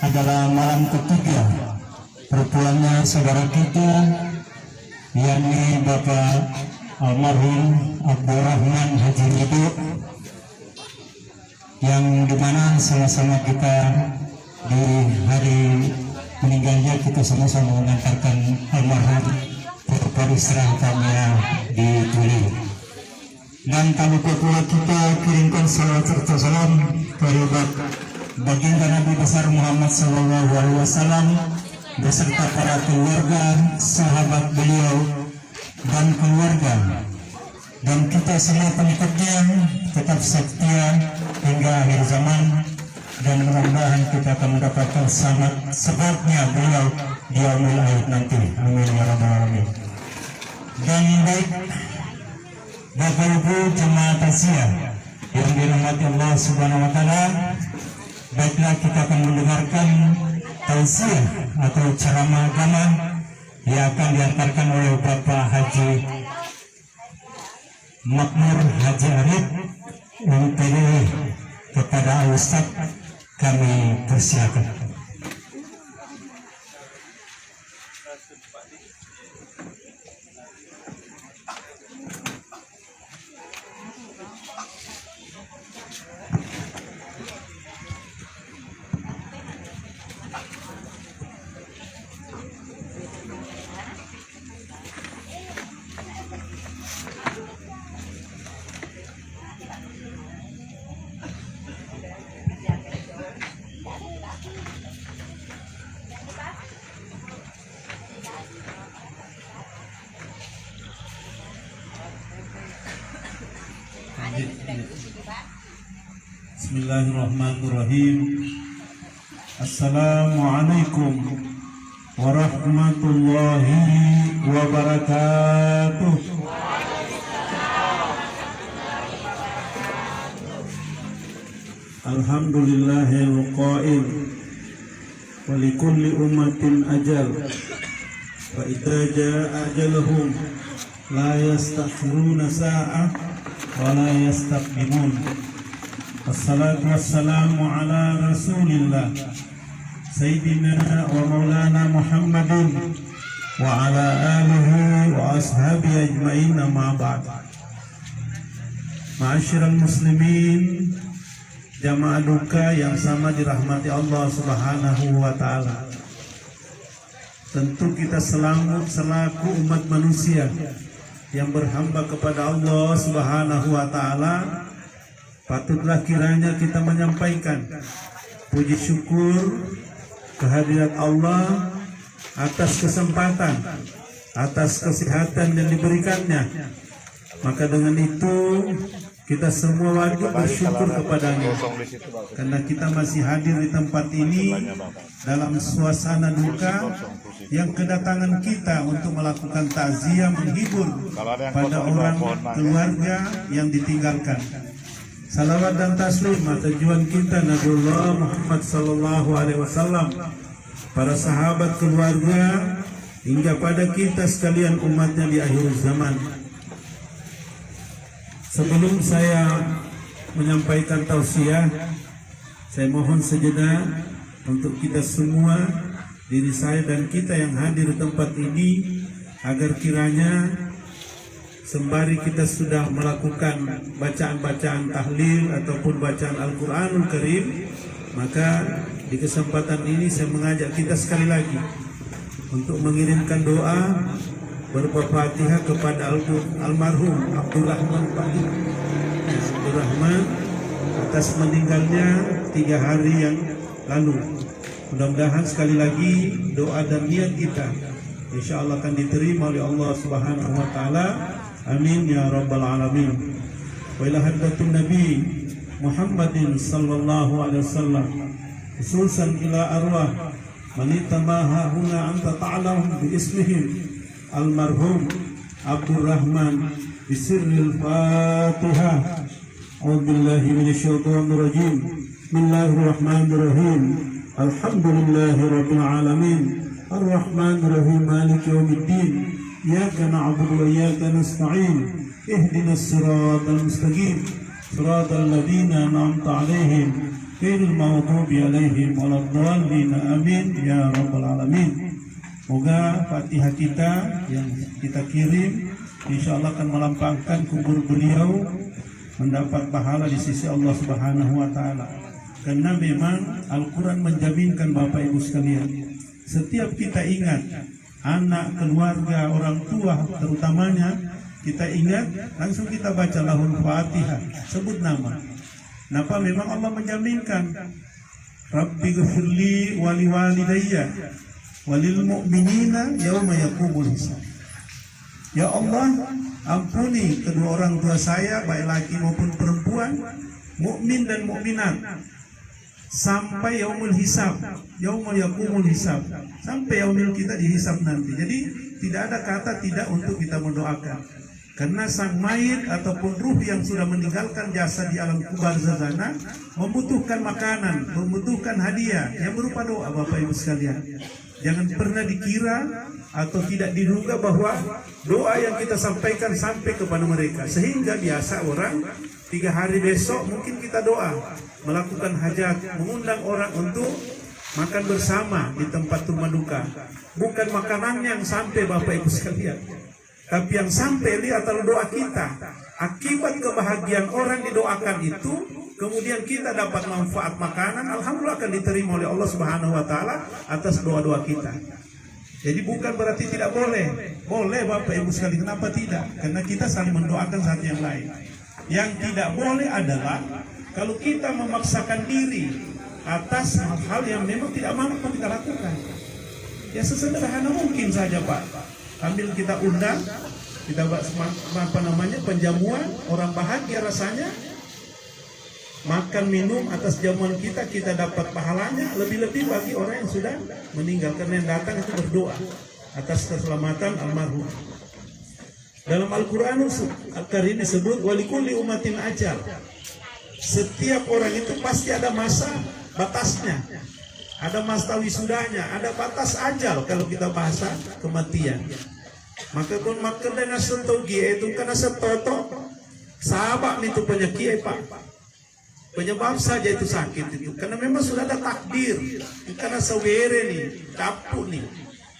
adalah malam ketiga berpulangnya saudara kita, yakni Bapak almarhum Abdurrahman Haji Nido, yang dimana sama-sama kita di hari meninggalnya kita sama-sama mengantarkan almarhum beristirahatnya di Tuli. Dan tak lupa pula kita kirimkan salawat serta salam kepada baginda Nabi besar Muhammad SAW beserta para keluarga, sahabat beliau dan keluarga, dan kita semua pengikutnya tetap setia hingga akhir zaman, dan mudah-mudahan kita akan mendapatkan sebabnya beliau di yaumul akhir nanti. Amin ya rabbal alamin. Dan baik Bapak Ibu jemaah takziah yang dirahmati Allah Subhanahu wa taala, baiklah kita akan mendengarkan tausiah atau ceramah agama yang akan diantarkan oleh Bapak Haji Makmur Haji Arif MPD kepada Ustaz. Kami persilakan. Bismillahirrahmanirrahim. Assalamualaikum warahmatullahi wabarakatuh. Alhamdulillahil qail wa likulli ummatin ajal wa idza jaa ajaluhum la yastakhiruna sa'ah wa la yastaqdimun. Wassalatu wassalamu ala rasulillah Sayyidina wa maulana Muhammadin wa ala alihi wa ashabihi ajma'in, amma ba'd. Ma'asyiral muslimin, jamaah duka yang sama dirahmati Allah Subhanahu wa taala. Tentu kita selaku umat manusia yang berhamba kepada Allah Subhanahu wa taala, patutlah kiranya kita menyampaikan puji syukur kehadirat Allah atas kesempatan, atas kesehatan yang diberikannya. Maka dengan itu kita semua wajib bersyukur kepadanya, karena kita masih hadir di tempat ini dalam suasana duka yang kedatangan kita untuk melakukan takziah menghibur pada orang keluarga yang ditinggalkan. Salawat dan taslim atas junjungan kita Nabiullah Muhammad sallallahu alaihi wasallam, para sahabat, keluarga, hingga pada kita sekalian umatnya di akhir zaman. Sebelum saya menyampaikan tausiah, saya mohon sejenak untuk kita semua, diri saya dan kita yang hadir di tempat ini, agar kiranya sembari kita sudah melakukan bacaan-bacaan tahlil ataupun bacaan Al-Quranul Karim, maka di kesempatan ini saya mengajak kita sekali lagi untuk mengirimkan doa berupa Fatihah kepada almarhum Abdurrahman atas meninggalnya 3 hari yang lalu. Mudah-mudahan sekali lagi doa dan niat kita insya Allah akan diterima oleh Allah Subhanahu wa taala. Amin ya rabbal alamin. Wa ila hadratin Nabi Muhammadin sallallahu alaihi wasallam, khususan ila arwah man itamaha huna anta ta'lam bi ismihim almarhum Abdurrahman bisirril Fatihah. A'udzu billahi minasyaitonir rajim. Bismillahirrahmanirrahim. Alhamdulillahi rabbil alamin. Ar-Rahmanir Rahim, Maliki yaumiddin. Iyyaka na'budu wa iyyaka nasta'in. Ihdinas siratal mustaqim. Siratal ladzina an'amta 'alaihim ghairil maghdubi alaihim waladdallin. Amin ya rabbal alamin. Moga Fatihah kita yang kita kirim insyaallah akan melampangkan kubur beliau mendapat pahala di sisi Allah Subhanahu wa taala. Karena memang Al-Qur'an menjaminkan Bapak Ibu sekalian, setiap kita ingat anak, keluarga, orang tua terutamanya, kita ingat langsung kita baca lahul Fatihah, sebut nama. Kenapa? Memang Allah menjaminkan, Rabbi ghfirli wali walidayya walil mu'minina yauma yaqumul hisab. Ya Allah, ampuni kedua orang tua saya, baik laki maupun perempuan, mukmin dan mukminat, sampai yaumul hisab, yaumul yaqumul hisab, sampai yaumil kita dihisab nanti. Jadi tidak ada kata tidak untuk kita mendoakan. Karena sang mayit ataupun ruh yang sudah meninggalkan jasad di alam kubur sana membutuhkan makanan, membutuhkan hadiah yang berupa doa. Bapak Ibu sekalian, jangan pernah dikira atau tidak diduga bahwa doa yang kita sampaikan sampai kepada mereka. Sehingga biasa orang 3 hari besok mungkin kita doa, melakukan hajat, mengundang orang untuk makan bersama di tempat rumah duka. Bukan makanan yang sampai Bapak Ibu sekalian, tapi yang sampai lihat adalah doa kita. Akibat kebahagiaan orang didoakan itu, kemudian kita dapat manfaat makanan, alhamdulillah akan diterima oleh Allah Subhanahu wa taala atas doa-doa kita. Jadi bukan berarti tidak boleh. Boleh Bapak Ibu sekalian, kenapa tidak? Karena kita saling mendoakan satu yang lain. Yang tidak boleh adalah kalau kita memaksakan diri atas hal-hal yang memang tidak mampu kita lakukan. Ya sesederhana mungkin saja Pak. Ambil kita undang, kita buat penjamuan, orang bahagia rasanya, makan minum atas jamuan kita, kita dapat pahalanya. Lebih-lebih bagi orang yang sudah meninggal, karena yang datang itu berdoa atas keselamatan almarhum. Dalam Al-Quran Al-Karim disebut walikulli umatin ajal. Setiap orang itu pasti ada masa batasnya, ada masa wisudanya, ada batas ajal kalau kita bahasa kematian. Maka kon makan dengan sentogi itu karena setoto sahabat itu penyakit Pak. Penyebab saja itu sakit itu karena memang sudah ada takdir. Karena sewere nih, capuk nih.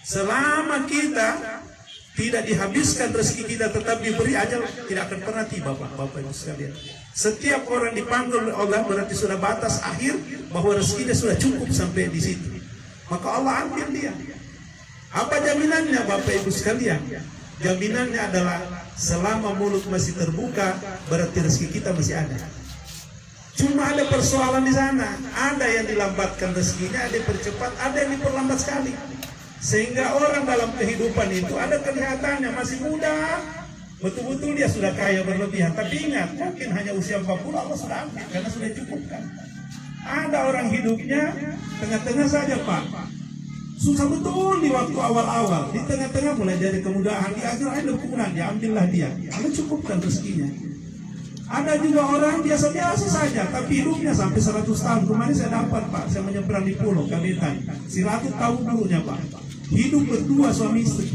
Selama kita tidak dihabiskan rezeki kita tetap diberi ajal, tidak akan pernah tiba Bapak Ibu sekalian. Setiap orang dipanggil oleh Allah berarti sudah batas akhir bahwa rezekinya sudah cukup sampai di situ. Maka Allah ambil dia. Apa jaminannya Bapak Ibu sekalian? Jaminannya adalah selama mulut masih terbuka berarti rezeki kita masih ada. Cuma ada persoalan di sana. Ada yang dilambatkan rezekinya, ada yang percepat, ada yang diperlambat sekali. Sehingga orang dalam kehidupan itu ada kelihatannya masih muda, betul-betul dia sudah kaya berlebihan. Tapi ingat, mungkin hanya usia 40 Allah sudah ambil karena sudah cukupkan. Ada orang hidupnya tengah-tengah saja Pak. Susah betul di waktu awal-awal, di tengah-tengah mulai dari kemudahan, di akhir-akhir kemudahan diambillah dia. Allah cukupkan rezekinya. Ada juga orang biasa-biasa saja, tapi hidupnya sampai 100 tahun. Kemarin saya dapat Pak, saya menyeberang di pulau Kabitan, 100 tahun dulunya Pak. Hidup berdua suami istri,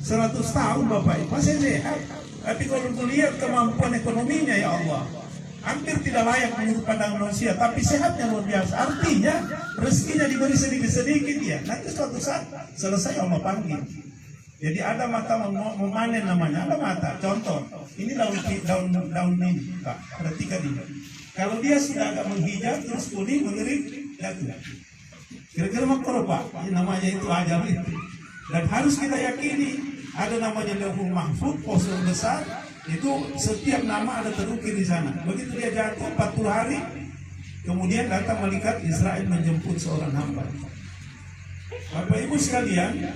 100 tahun Bapak, masih sehat. Tapi kalau melihat kemampuan ekonominya ya Allah, hampir tidak layak menurut pandangan manusia, tapi sehatnya luar biasa. Artinya rezekinya diberi sedikit-sedikit ya. Nanti suatu saat selesai Allah panggil. Jadi ada mata memanen namanya, ada mata. Contoh, ini daun ini, Pak. Perhatikan ini. Kalau dia sudah agak menghijau terus kuning mengering, jatuh. Kira-kira makro Pak, ini namanya itu ajal itu. Dan harus kita yakini ada namanya Lauhul Mahfuz, pos yang besar. Itu setiap nama ada terukir di sana. Begitu dia jatuh 40 hari, kemudian datang malaikat Israel menjemput seorang hamba. Bapak Ibu sekalian,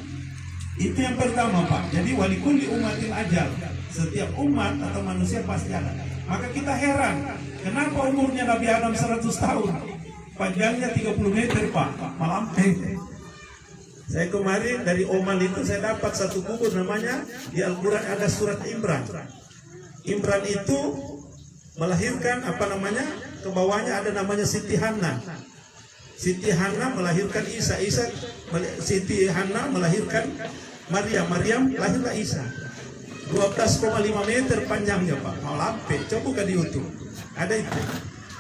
itu yang pertama Pak. Jadi walikulli umatin ajal. Setiap umat atau manusia pasti ada. Maka kita heran, kenapa umurnya Nabi Adam 100 tahun? Panjangnya 30 meter Pak, malampir. Saya kemarin dari Oman itu saya dapat satu buku namanya di Al-Quran ada surat Imran. Imran itu melahirkan ke bawahnya ada namanya Siti Hana. Siti Hana melahirkan Isa. Siti Hana melahirkan Maryam. Maryam lahirlah Isa. 12,5 meter panjangnya Pak. Malampir. Coba buka di YouTube. Ada itu.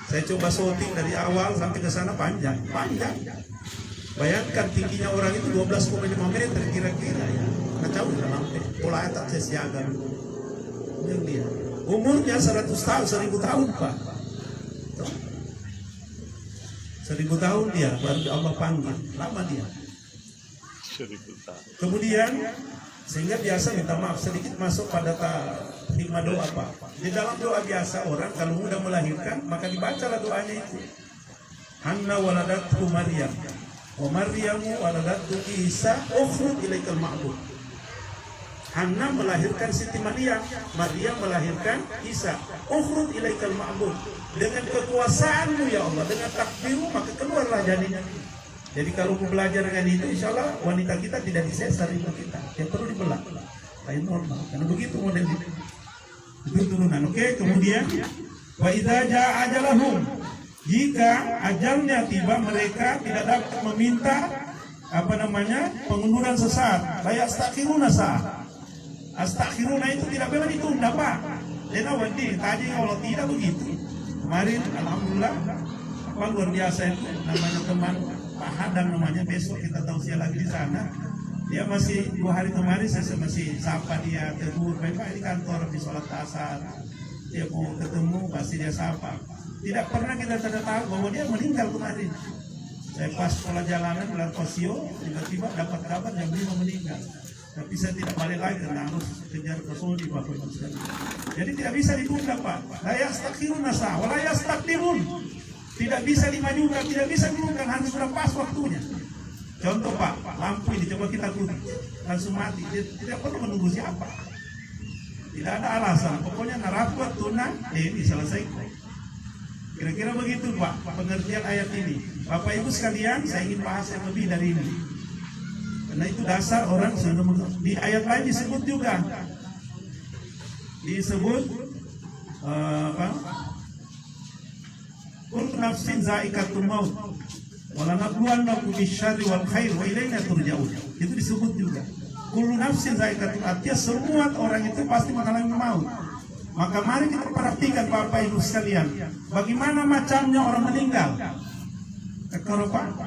Saya coba shooting dari awal sampai ke sana panjang. Bayangkan tingginya orang itu 12,5 meter kira-kira ya. Kacau udah sampai. Pola atas saya siaga. Yang dia. Umurnya 100 tahun, 1000 tahun Pak. 1000 tahun dia baru Allah panggil. Lama dia. 1000 tahun. Kemudian sehingga biasa minta maaf sedikit masuk pada hikmah doa Pak. Di dalam doa biasa orang kalau mudah melahirkan maka dibacalah doanya itu. Hanna waladatu Maryam. Wa Maryamu waladatu Isa ukhruj ilaikal ma'bud. Hanna melahirkan Siti Maryam, Maryam melahirkan Isa. Ukhruj ilaikal ma'bud. Dengan kekuasaanmu ya Allah, dengan takdirmu maka keluarlah janinnya. Jadi kalau mau belajar dengan itu, insya Allah wanita kita tidak disesar ibu kita. Yang perlu dibelah, lain normal. Karena begitu model itu. Itu turunan. Oke, kemudian wa idza jaa ajalahum. Jika ajalnya tiba mereka tidak dapat meminta pengunduran sesaat. La yastakhiruna saat. Astaghfirullah itu tidak boleh ditunda Pak. Lena wadi tadi kalau tidak begitu. Kemarin alhamdulillah luar biasa itu namanya teman Pak Hadang namanya, besok kita tahu dia lagi di sana. Dia masih 2 hari kemarin saya masih sapa dia, tegur, Pak di kantor di sholat asar. Dia mau ketemu pasti dia sapa. Tidak pernah kita tahu bahwa dia meninggal kemarin. Saya pas sekolah jalanan bulan Kosio, tiba-tiba dapat kabar jam 5 meninggal. Tapi saya tidak balik lagi karena harus kejar ke Saudi Bapak Ibu sekalian. Jadi tidak bisa ditunda Pak. La yastakhiruna sa wa la yastaqdimun. Tidak bisa dimajukan, tidak bisa diundang, harus sudah pas waktunya. Contoh Pak, lampu ini coba kita kunci, langsung mati. Tidak perlu menunggu siapa. Tidak ada alasan. Pokoknya narapat tunang, ini selesai. Kira-kira begitu Pak, pengertian ayat ini. Bapak Ibu sekalian, saya ingin bahas yang lebih dari ini. Karena itu dasar orang sudah di ayat lain disebut juga. Disebut kullu nafsin za'iqatul maut wa lanabluwannakum bisyarri wal khair wa ilaina turja'un. Itu disebut juga. Kullu nafsin za'iqatul maut, artinya semua orang itu pasti mengalami maut. Maka mari kita perhatikan Bapak Ibu sekalian, bagaimana macamnya orang meninggal. Kalau Pak,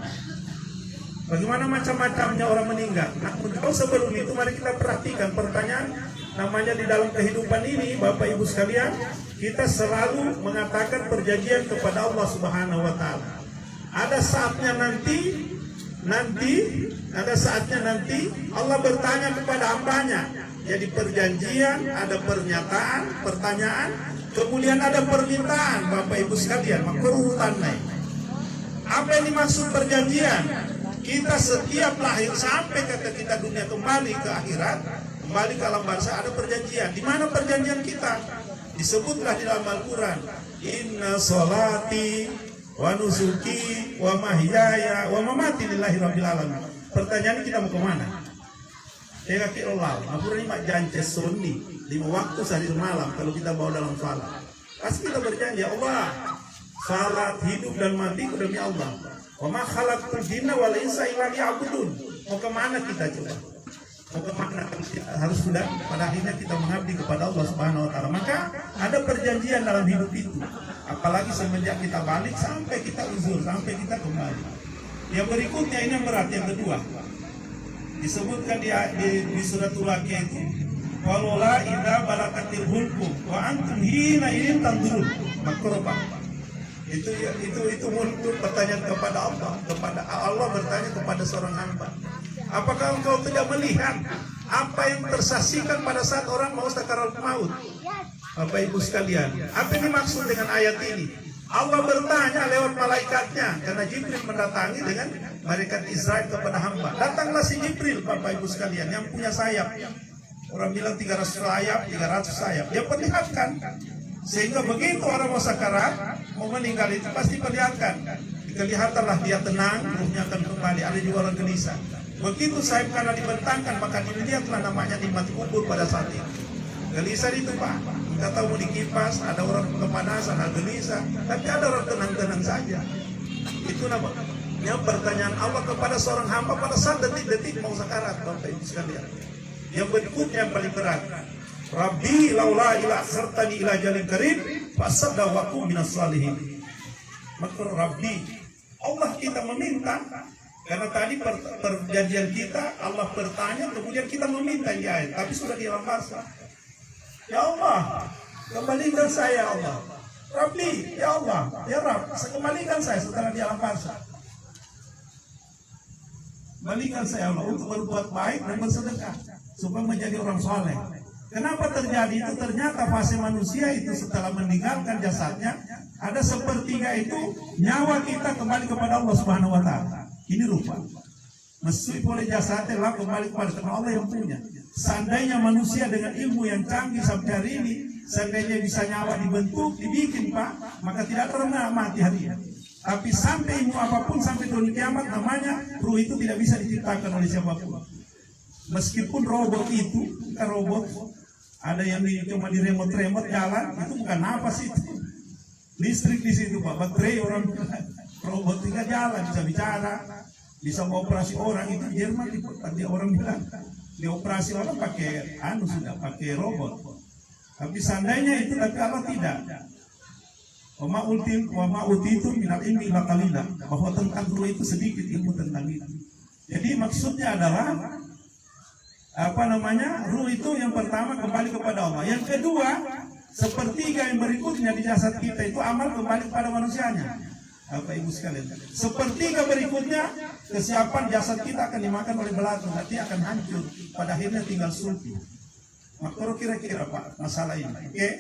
bagaimana macam-macamnya orang meninggal. Nah, kalau sebelum itu mari kita perhatikan pertanyaan namanya di dalam kehidupan ini Bapak Ibu sekalian, kita selalu mengatakan perjanjian kepada Allah Subhanahu wa taala. Ada saatnya nanti Allah bertanya kepada hambanya. Jadi perjanjian, ada pernyataan, pertanyaan, kemudian ada permintaan Bapak Ibu sekalian, maka urutan naik. Apa yang dimaksud perjanjian? Kita setiap lahir sampai kita dunia kembali ke akhirat, kembali ke alam bangsa, ada perjanjian. Di mana perjanjian kita? Disebutlah di dalam Al-Quran, inna sholati wa nusuki wa mahyaya wa mamati lillahi rabbil alamin. Pertanyaan kita mau kemana? Ya kaki Allah, aku ini mak janji sunni 5 waktu sehari malam kalau kita bawa dalam salat. Pasti kita berjanji, Allah, salat hidup dan mati demi Allah. Wa ma khalaqtul jinna wal insa illa liya'budun. Mau kemana kita coba? Mau kemana? Harus sudah pada akhirnya kita mengabdi kepada Allah Subhanahu wa taala. Maka ada perjanjian dalam hidup itu. Apalagi semenjak kita balik sampai kita uzur, sampai kita kembali. Yang berikutnya ini yang berat, yang kedua. Disebutkan di suratul Waqiah itu, walola idza balakatil hulqum wa antum hina idin tanzurun. Makruh itu muncul pertanyaan kepada Allah bertanya kepada seorang hamba, apakah engkau tidak melihat apa yang tersaksikan pada saat orang mau sakaratul maut? Bapak Ibu sekalian, apa yang dimaksud dengan ayat ini? Allah bertanya lewat malaikatnya, karena Jibril mendatangi dengan malaikat Israel kepada hamba. Datanglah si Jibril Bapak Ibu sekalian yang punya sayap. Orang bilang 300 sayap. Dia perlihatkan. Sehingga begitu orang mau sakarat, mau meninggal itu pasti perlihatkan. Kelihatanlah dia tenang, ruhnya akan kembali. Ada juga orang gelisah. Begitu sayap karena dibentangkan, maka dilihatlah namanya nikmat kubur pada saat itu. Gelisah itu Pak. Kita tahu mau dikipas, ada orang kepanasan, ada gelisah, tapi ada orang tenang-tenang saja. Itu namanya pertanyaan Allah kepada seorang hamba pada saat detik-detik mau sakarat, Bapak Ibu sekalian. Yang berikutnya yang paling berat, Rabbi laula ila akhartani ila jalin qarib fasaddaqu minas salihin. Maka Rabbi, Allah kita meminta. Karena tadi perjanjian kita, Allah bertanya, kemudian kita meminta di ayat. Tapi sudah di dalam bahasa. Ya Allah, kembalikan saya ya Allah. Rabbi, ya Allah, ya Rabb, kembalikan saya setelah di alam bahasa. Kembalikan saya Allah untuk berbuat baik dan bersedekah supaya menjadi orang soleh. Kenapa terjadi itu? Ternyata fase manusia itu setelah meninggalkan jasadnya, ada sepertiga itu nyawa kita kembali kepada Allah Subhanahu Wa Taala. Ini rupa. Meskipun oleh jasadnya lah kembali kepada Allah yang punya. Seandainya manusia dengan ilmu yang canggih sampai hari ini, seandainya bisa nyawa dibentuk, dibikin Pak, maka tidak pernah mati hari ini. Tapi sampai ilmu apapun, sampai dunia kiamat namanya, ruh itu tidak bisa diciptakan oleh siapapun. Meskipun robot itu, bukan robot, ada yang cuma di remote jalan, itu bukan nafas itu. Listrik di situ Pak, baterai orang robot tinggal jalan, bisa bicara, bisa mengoperasi orang. Itu Jerman dia orang bilang dioperasi orang pakai sudah pakai robot. Tapi seandainya itu, tapi Allah tidak. Wa ma utitu minal ilmi illa qalila, bahwa tentang ruh itu sedikit ilmu tentang itu. Jadi maksudnya adalah ruh itu yang pertama kembali kepada Allah. Yang kedua, sepertiga yang berikutnya di jasad kita itu amal kembali kepada manusianya. Bapak Ibu sekalian, sepertiga berikutnya kesiapan jasad kita akan dimakan oleh belatung, nanti akan hancur, pada akhirnya tinggal sulpi. Maka kira-kira Pak masalah ini, oke?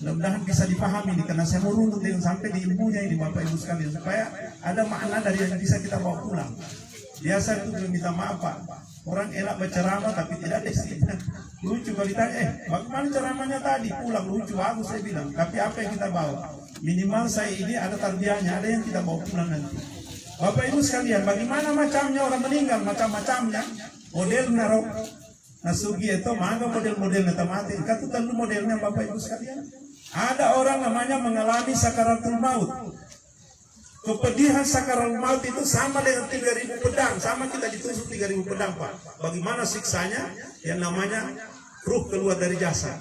Mudah-mudahan bisa dipahami ini, karena saya mau runut dengan sampai di ilmunya ini Bapak Ibu sekalian, supaya ada makna dari yang bisa kita bawa pulang. Biasa itu minta maaf Pak, orang enak berceramah tapi tidak ada istilah. Lucu kalau ditanya, bagaimana ceramahnya tadi? Pulang lucu, bagus saya bilang. Tapi apa yang kita bawa? Minimal saya ini ada tarbiyahnya, ada yang kita bawa pulang nanti. Bapak Ibu sekalian, bagaimana macamnya orang meninggal? Macam-macamnya. Model narok nasugi itu, maka model-modelnya temati. Itu tentu modelnya Bapak Ibu sekalian. Ada orang namanya mengalami sakaratul maut. Kepedihan sakaratul maut itu sama dengan 3.000 pedang. Sama kita ditusuk 3.000 pedang Pak. Bagaimana siksanya? Yang namanya ruh keluar dari jasad.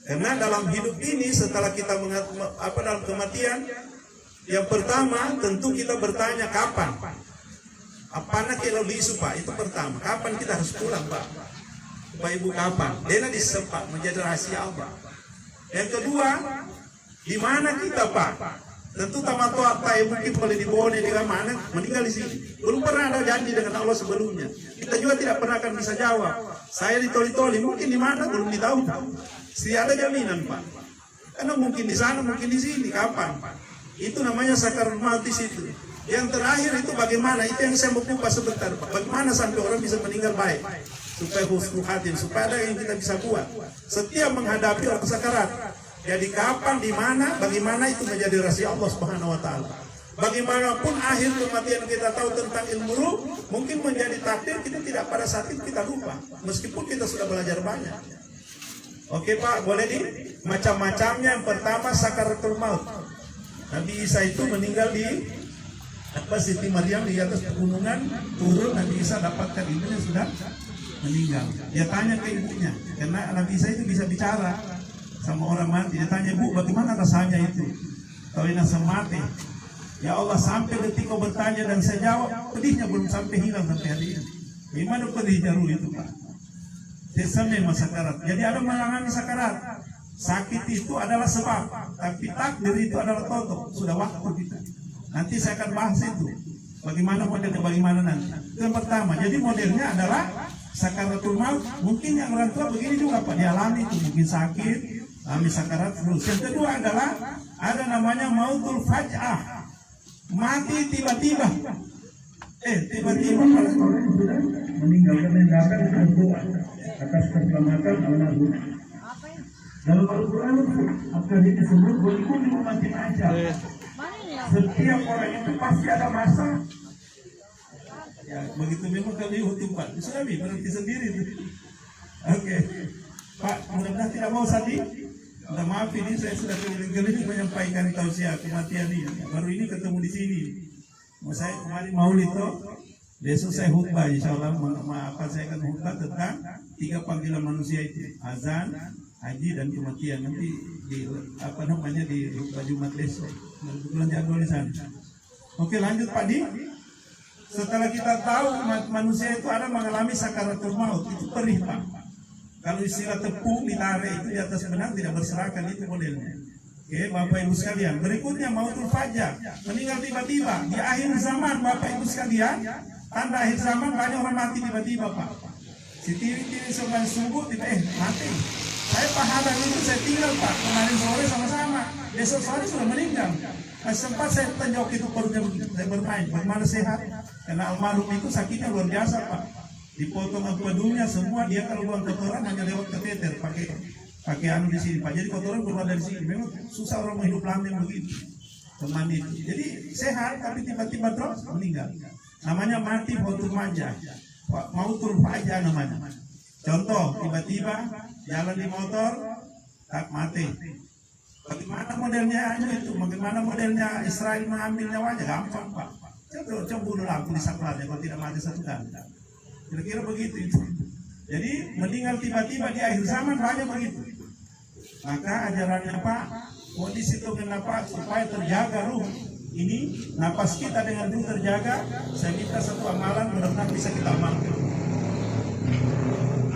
Karena dalam hidup ini setelah kita dalam kematian, yang pertama tentu kita bertanya kapan. Apana kalau diisu Pak, itu pertama. Kapan kita harus pulang Pak? Bapak Ibu kapan? Dena disempat menjadi rahasia Allah. Yang kedua, di mana kita Pak? Tentu tamat yang mungkin boleh dibawa di mana meninggal di sini. Belum pernah ada janji dengan Allah sebelumnya. Kita juga tidak pernah akan bisa jawab. Saya ditoli-toli, mungkin di mana belum ditahu. Tidak ada jaminan Pak. Karena mungkin di sana, mungkin di sini. Kapan Pak? Itu namanya sakaratul maut di situ. Yang terakhir itu bagaimana? Itu yang saya mau kupas sebentar Pak. Bagaimana sampai orang bisa meninggal baik? Supaya husnul khatim, supaya ada yang kita bisa buat. Setiap menghadapi orang sakarat. Jadi kapan, di mana, bagaimana itu menjadi rahasia Allah Subhanahu Wa Taala. Bagaimanapun akhir kematian kita tahu tentang ilmu ruh, mungkin menjadi takdir kita tidak pada saat itu kita lupa, meskipun kita sudah belajar banyak. Oke Pak, boleh di macam-macamnya. Yang pertama sakaratul maut. Nabi Isa itu meninggal di Siti Maryam di atas pegunungan, turun Nabi Isa dapatkan ibunya sudah meninggal. Dia tanya ke ibunya, karena Nabi Isa itu bisa bicara sama orang mati. Dia tanya, Bu, bagaimana rasanya itu? Kalau ini mati. Ya Allah, sampai detik kau bertanya dan saya jawab, pedihnya belum sampai hilang sampai hari ini. Gimana pedihnya ruh itu Pak? Sampai masa sakarat. Jadi ada mengalami sakarat. Sakit itu adalah sebab, tapi takdir itu adalah toto. Sudah waktu kita. Nanti saya akan bahas itu. Bagaimana modelnya, bagaimana nanti. Itu yang pertama. Jadi modelnya adalah sakaratul maut. Mungkin yang orang tua begini juga Pak, dialami itu mungkin sakit, alami sakarat terus. Yang kedua adalah ada namanya mautul faj'ah. Mati tiba-tiba. Tiba-tiba pada orang sudah meninggalkan tindakan berdoa atas keselamatan almarhum. Dalam Al-Quran akan disebut berikut mati aja. Setiap orang itu pasti ada masa. Ya, begitu memang kami hukum Pak. Sudah berhenti sendiri. Oke. Pak, mudah-mudahan tidak mau sedih. Maaf ini saya sudah keliling-keliling menyampaikan tausiah kematian ini. Baru ini ketemu di sini. Saya kemarin maulid toh. Besok saya khutbah, insya Allah. Saya akan khutbah tentang 3 panggilan manusia itu: azan, haji dan kematian nanti di di Jumat besok. Kebetulan jadwal di sana. Oke, lanjut Pak Di. Setelah kita tahu manusia itu ada mengalami sakaratul maut, itu perih Pak. Kalau istilah tepung ditarik itu di atas benang tidak berserakan, itu modelnya. Oke, Bapak Ibu sekalian. Berikutnya mautul fajah, meninggal tiba-tiba di akhir zaman Bapak Ibu sekalian. Tanda akhir zaman banyak orang mati tiba-tiba Pak. Si tiri-tiri sebelah subuh tiba mati. Saya pahadan itu saya tinggal Pak. Kemarin sore sama-sama. Besok sore sudah meninggal. Sempat saya tenjok itu perutnya begitu. Saya bermain. Bagaimana sehat? Karena almarhum itu sakitnya luar biasa Pak. Dipotong empedunya semua. Dia kalau buang kotoran hanya lewat kateter. Pakai anu di sini Pak. Jadi kotoran keluar dari sini. Memang susah orang hidup lama yang begitu. Teman itu. Jadi sehat tapi tiba-tiba terus meninggal. Namanya mati mautul fajah. Mautul fajah namanya. Contoh, tiba-tiba jalan di motor, tak mati. Bagaimana modelnya itu? Bagaimana modelnya Israel mengambil nyawanya? Gampang Pak. Coba bunuh lampu di saklarnya kalau tidak mati satu kali. Kira-kira begitu itu. Jadi meninggal tiba-tiba di akhir zaman banyak begitu. Maka ajarannya Pak, kondisi itu kenapa supaya terjaga ruh ini, napas kita dengan ruh terjaga. Saya minta satu amalan mudah-mudahan bisa kita amalkan.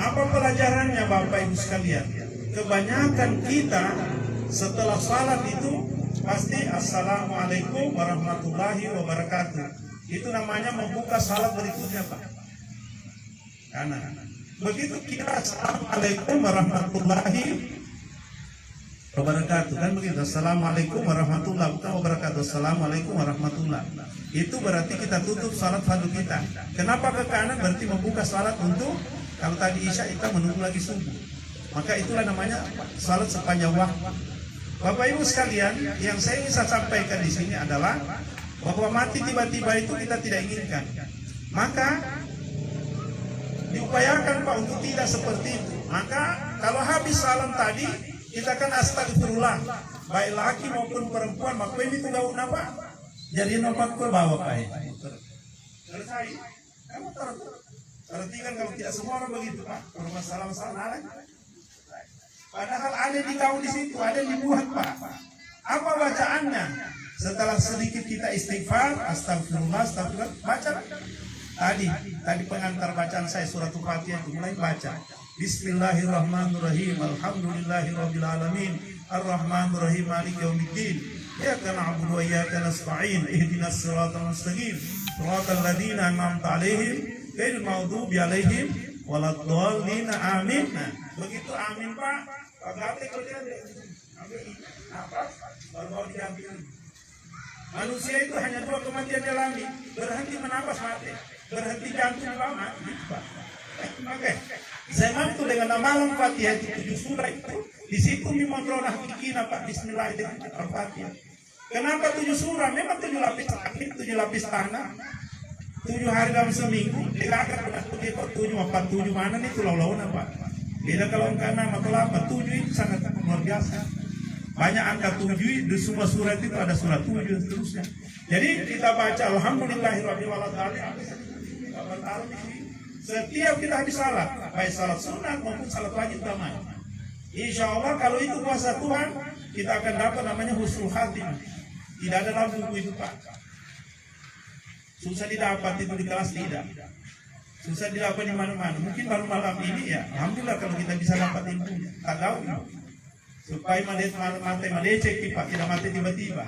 Apa pelajarannya Bapak Ibu sekalian? Kebanyakan kita setelah salat itu pasti Assalamualaikum warahmatullahi wabarakatuh. Itu namanya membuka salat berikutnya Pak. Karena begitu kita Assalamualaikum warahmatullahi wabarakatuh, kan begitu. Assalamualaikum warahmatullahi wabarakatuh. Assalamualaikum warahmatullahi. Itu berarti kita tutup salat fardu kita. Kenapa ke kanan? Berarti membuka salat untuk, kalau tadi Isya kita menunggu lagi subuh. Maka itulah namanya salat sepanjang waktu. Bapak Ibu sekalian, yang saya ingin sampaikan di sini adalah bahwa mati tiba-tiba itu kita tidak inginkan. Maka diupayakan Pak untuk tidak seperti itu. Maka kalau habis salam tadi kita kan astagfirullah, baik laki maupun perempuan. Maka ini tuh apa? Jadi nomor ke bawah Pak. Selesai. Kamu perhatikan kalau tidak semua orang begitu Pak. Kalau masalah lain. Padahal ada di kau di situ, ada dibuat Pak. Apa bacaannya? Setelah sedikit kita istighfar, astagfirullah, baca. Tadi pengantar bacaan saya surat Al-Fatihah itu mulai baca. Bismillahirrahmanirrahim. Alhamdulillahirabbil alamin. Arrahmanirrahim. Maliki yaumiddin. Iyyaka na'budu wa iyyaka nasta'in. Ihdinas siratal mustaqim. Siratal ladzina an'amta 'alaihim ghairil maghdubi 'alaihim waladdallin. Amin. Nah, begitu amin Pak. Pagate kemudian baru diambil. Manusia itu hanya dua kematian alami, berhenti menapas mati, berhenti jantung mati. Oke, saya mampu dengan amalan Fatihah 7 surah itu. Di situ mimonronah bikin Pak Bismillahirrahmanirrahim. Kenapa 7 surah? Memang 7 lapis langit, 7 lapis tanah, 7 hari dalam seminggu. Dikatakan 7 mana nih tulau-lau Pak? Beda kalau angka 6 atau 8, 7 itu sangat luar biasa. Banyak angka 7 di semua surat itu ada surat 7 dan seterusnya. Jadi kita baca Alhamdulillahirabbil alamin. Setiap kita habis salat, baik salat sunat maupun salat wajib tamam. Insya Allah kalau itu kuasa Tuhan, kita akan dapat namanya husnul khatimah. Tidak ada dalam buku itu Pak. Susah didapat itu di kelas tidak. Susah didapat di mana-mana. Mungkin baru malam ini ya. Alhamdulillah kalau kita bisa dapat ilmunya. Tak tahu supaya mati melecek Pak, tidak mati tiba-tiba.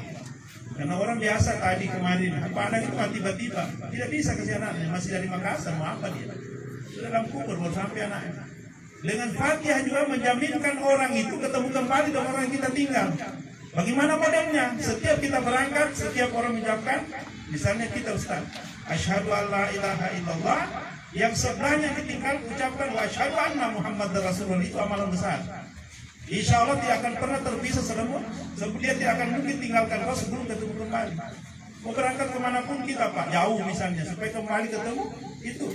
Karena orang biasa tadi kemarin apa anak itu mati tiba-tiba, tidak bisa kesianannya, masih dari Makassar mau apa dia? Sudah dalam kubur baru sampai anaknya. Dengan Fatihah juga menjaminkan orang itu ketemu kembali dengan orang yang kita tinggal. Bagaimana modelnya? Setiap kita berangkat, setiap orang mengucapkan, misalnya kita Ustaz, asyhadu alla ilaha illallah. Yang sebelahnya ditinggal ucapkan wa asyhadu anna Muhammadar Rasulullah, itu amalan besar. Insya Allah tidak akan pernah terpisah selama dia tidak akan mungkin tinggalkan kau sebelum ketemu kembali. Mau berangkat kemanapun kita Pak, jauh misalnya, supaya kembali ketemu, itu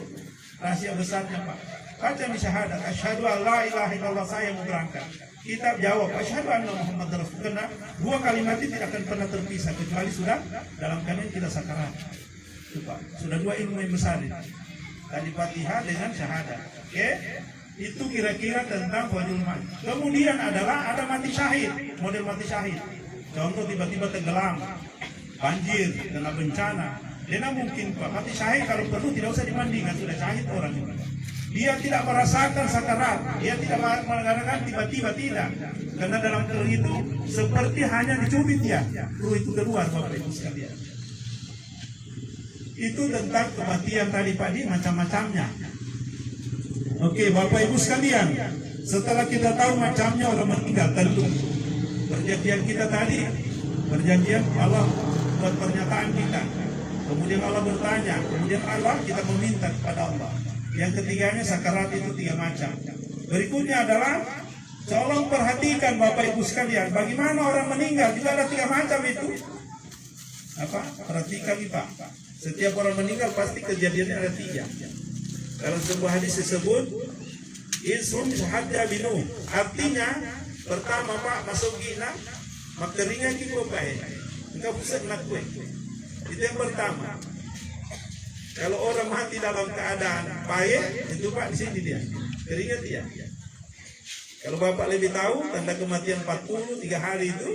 rahasia besarnya Pak. Baca syahadat, asyhadu alla ilaha illallah, saya mau berangkat. Kita jawab asyhadu anna Muhammadar Rasulullah. Karena dua kalimat itu tidak akan pernah terpisah kecuali sudah dalam keadaan kita sakarat. Itu Pak, sudah dua ilmu yang besar ini. Tadi Fatihah dengan syahadat. Oke? Itu kira-kira tentang wajib mati. Kemudian ada mati syahid, model mati syahid. Contoh tiba-tiba tenggelam, banjir, kena bencana. Dia mungkin Pak, mati syahid kalau perlu tidak usah dimandikan, sudah syahid orang itu. Dia tidak merasakan sakarat, dia tidak merasakan tiba-tiba, tidak. Karena dalam ruh itu seperti hanya dicubit ya, ruh itu keluar Bapak Ibu sekalian. Itu tentang kematian tadi Pak Di, macam-macamnya. Oke Bapak Ibu sekalian, setelah kita tahu macamnya orang meninggal, tentu perjanjian kita tadi, perjanjian Allah buat pernyataan kita. Kemudian Allah bertanya, kemudian Allah kita meminta kepada Allah. Yang ketiganya sakarat itu 3 macam. Berikutnya adalah tolong perhatikan Bapak Ibu sekalian, bagaimana orang meninggal juga ada 3 macam itu. Apa? Perhatikan Pak. Setiap orang meninggal pasti kejadiannya ada 3. Kalau sebuah hadis disebut Isrum hadda binu. Artinya pertama Pak masuk gina makterinya kita baik. Engkau pusat nak kue. Itu yang pertama. Kalau orang mati dalam keadaan baik, itu Pak di sini dia. Keringat dia. Kalau Bapak lebih tahu tanda kematian 40 3 hari itu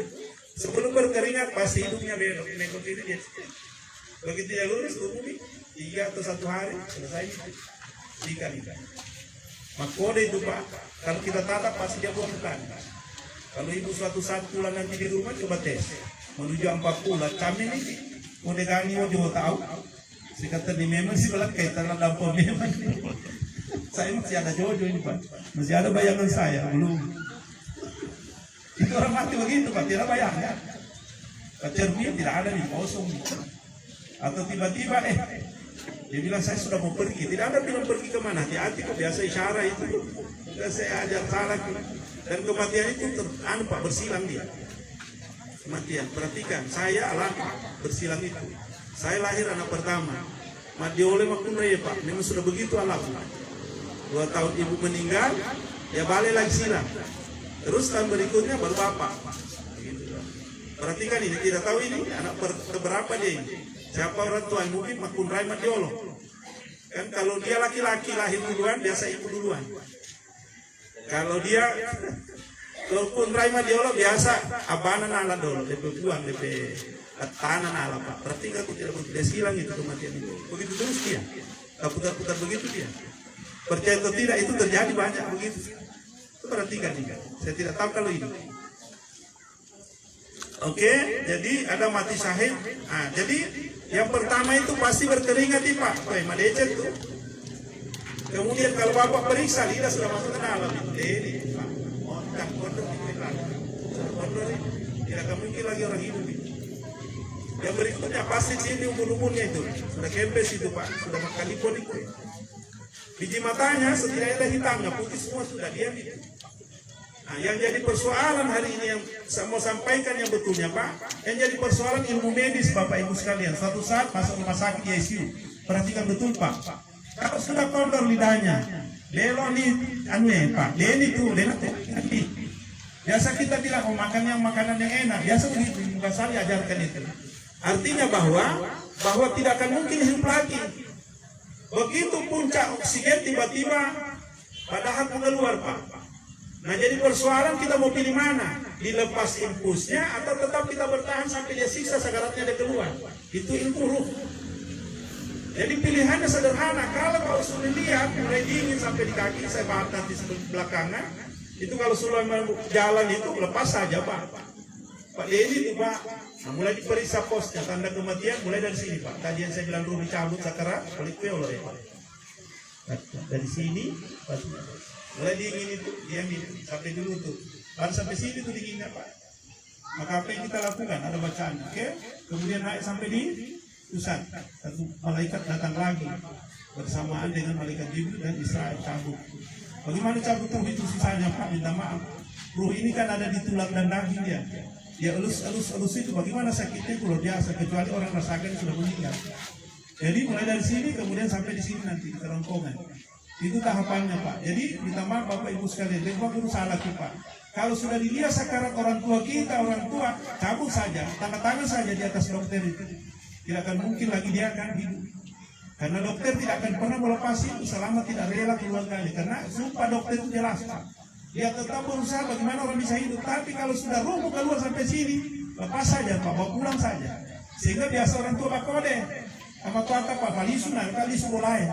sebelum berkeringat pasti hidungnya belok ini dia. Begitu dia lurus tubuh 3 atau 1 hari selesai itu. Ikan. Makode itu Pak. Kalau kita tatap pasti dia bukan. Kalau ibu suatu saat pulang nanti di rumah coba tes. Menuju 40 kami ini mode gani mau juga tahu. Si kata di memang sih kalau kaitan dalam memang. Saya masih ada jojo ini Pak. Masih ada bayangan saya belum. Itu orang mati begitu Pak, tidak bayangan. Cermin tidak ada di kosong. Atau tiba-tiba dia bilang saya sudah mau pergi, tidak ada bilang pergi kemana, hati-hati kok biasa isyarat itu. Sudah saya ajar salah dan kematian itu Pak bersilang dia. Kematian, perhatikan, saya alami bersilang itu. Saya lahir anak pertama, mati oleh makun raya Pak, memang sudah begitu alam. 2 tahun ibu meninggal, ya balik lagi silang. Terus tahun berikutnya baru bapak. Perhatikan ini, tidak tahu ini anak berapa dia ini. Siapa orang tua mungkin makun rai matiolo. Kan kalau dia laki-laki lahir duluan, biasa ibu duluan. Kalau dia walaupun rai matiolo biasa abana nala dulu, DP buang, DP tanah nala Pak. Perhatikan aku tidak begitu, dia silang itu kematian itu. Begitu terus dia, putar-putar begitu dia. Percaya atau tidak itu terjadi banyak begitu. Perhatikan nih, saya tidak tahu kalau ini. Oke, jadi ada mati syahid. Nah, jadi yang pertama itu pasti berkeringat nih Pak. Madecet tuh. Kemudian kalau Bapak periksa, lidah sudah masuk ke dalam. Ini Pak. Kondor tidak akan mungkin lagi orang hidup ini. Yang berikutnya pasti sini umur-umurnya itu. Sudah kempes itu Pak. Sudah makalipon itu. Biji matanya setidaknya ada hitamnya, putih semua sudah diam itu. Nah, yang jadi persoalan hari ini yang saya mau sampaikan yang betulnya Pak, yang jadi persoalan ilmu medis Bapak Ibu sekalian. Suatu saat masuk rumah sakit di ICU, perhatikan betul Pak. Kalau sudah kondor lidahnya, belok nih, Pak, Deni tuh, Deni. Biasa kita bilang makan yang makanan yang enak, biasa begitu. Bukan saya ajarkan itu. Artinya bahwa tidak akan mungkin hidup lagi. Begitu puncak oksigen tiba-tiba padahal keluar Pak. Nah jadi persoalan kita mau pilih mana? Dilepas impulsnya atau tetap kita bertahan sampai dia siksa sakaratnya dia keluar? Itu ilmu ruh. Jadi pilihannya sederhana. Kalau sudah lihat mulai dingin sampai di kaki, saya bahas nanti belakangan. Itu kalau sudah jalan itu lepas saja Pak. Pak Deni itu Pak. Nah, mulai diperiksa posnya, tanda kematian mulai dari sini Pak. Tadi yang saya bilang dulu cabut sakarat, balik oleh ya Pak. Dari sini, mulai dingin itu, diam ini, sampai dulu tuh. Baru sampai sini tuh dinginnya Pak. Maka apa yang kita lakukan? Ada bacaan, oke? Kemudian naik sampai di pusat. Satu malaikat datang lagi bersamaan dengan malaikat Jibril dan Israel cabut. Bagaimana cabut ruh itu sisanya Pak? Minta maaf. Ruh ini kan ada di tulang dan daging dia. Dia elus itu bagaimana sakitnya itu luar biasa, kecuali orang rasakan sudah meninggal. Jadi mulai dari sini kemudian sampai di sini nanti di kerongkongan. Itu tahapannya Pak. Jadi minta maaf Bapak Ibu sekalian, Bapak Guru salah Pak. Kalau sudah dilihat sakarat orang tua kita, orang tua cabut saja, tanda tangan saja di atas dokter itu. Tidak akan mungkin lagi dia akan hidup. Karena dokter tidak akan pernah melepas itu selama tidak rela keluarganya. Karena sumpah dokter itu jelas Pak. Dia tetap berusaha bagaimana orang bisa hidup. Tapi kalau sudah romo keluar sampai sini, lepas saja Pak, bawa pulang saja. Sehingga biasa orang tua Pak kode. Sama tua Pak, Falisuna, kali sekolah ya.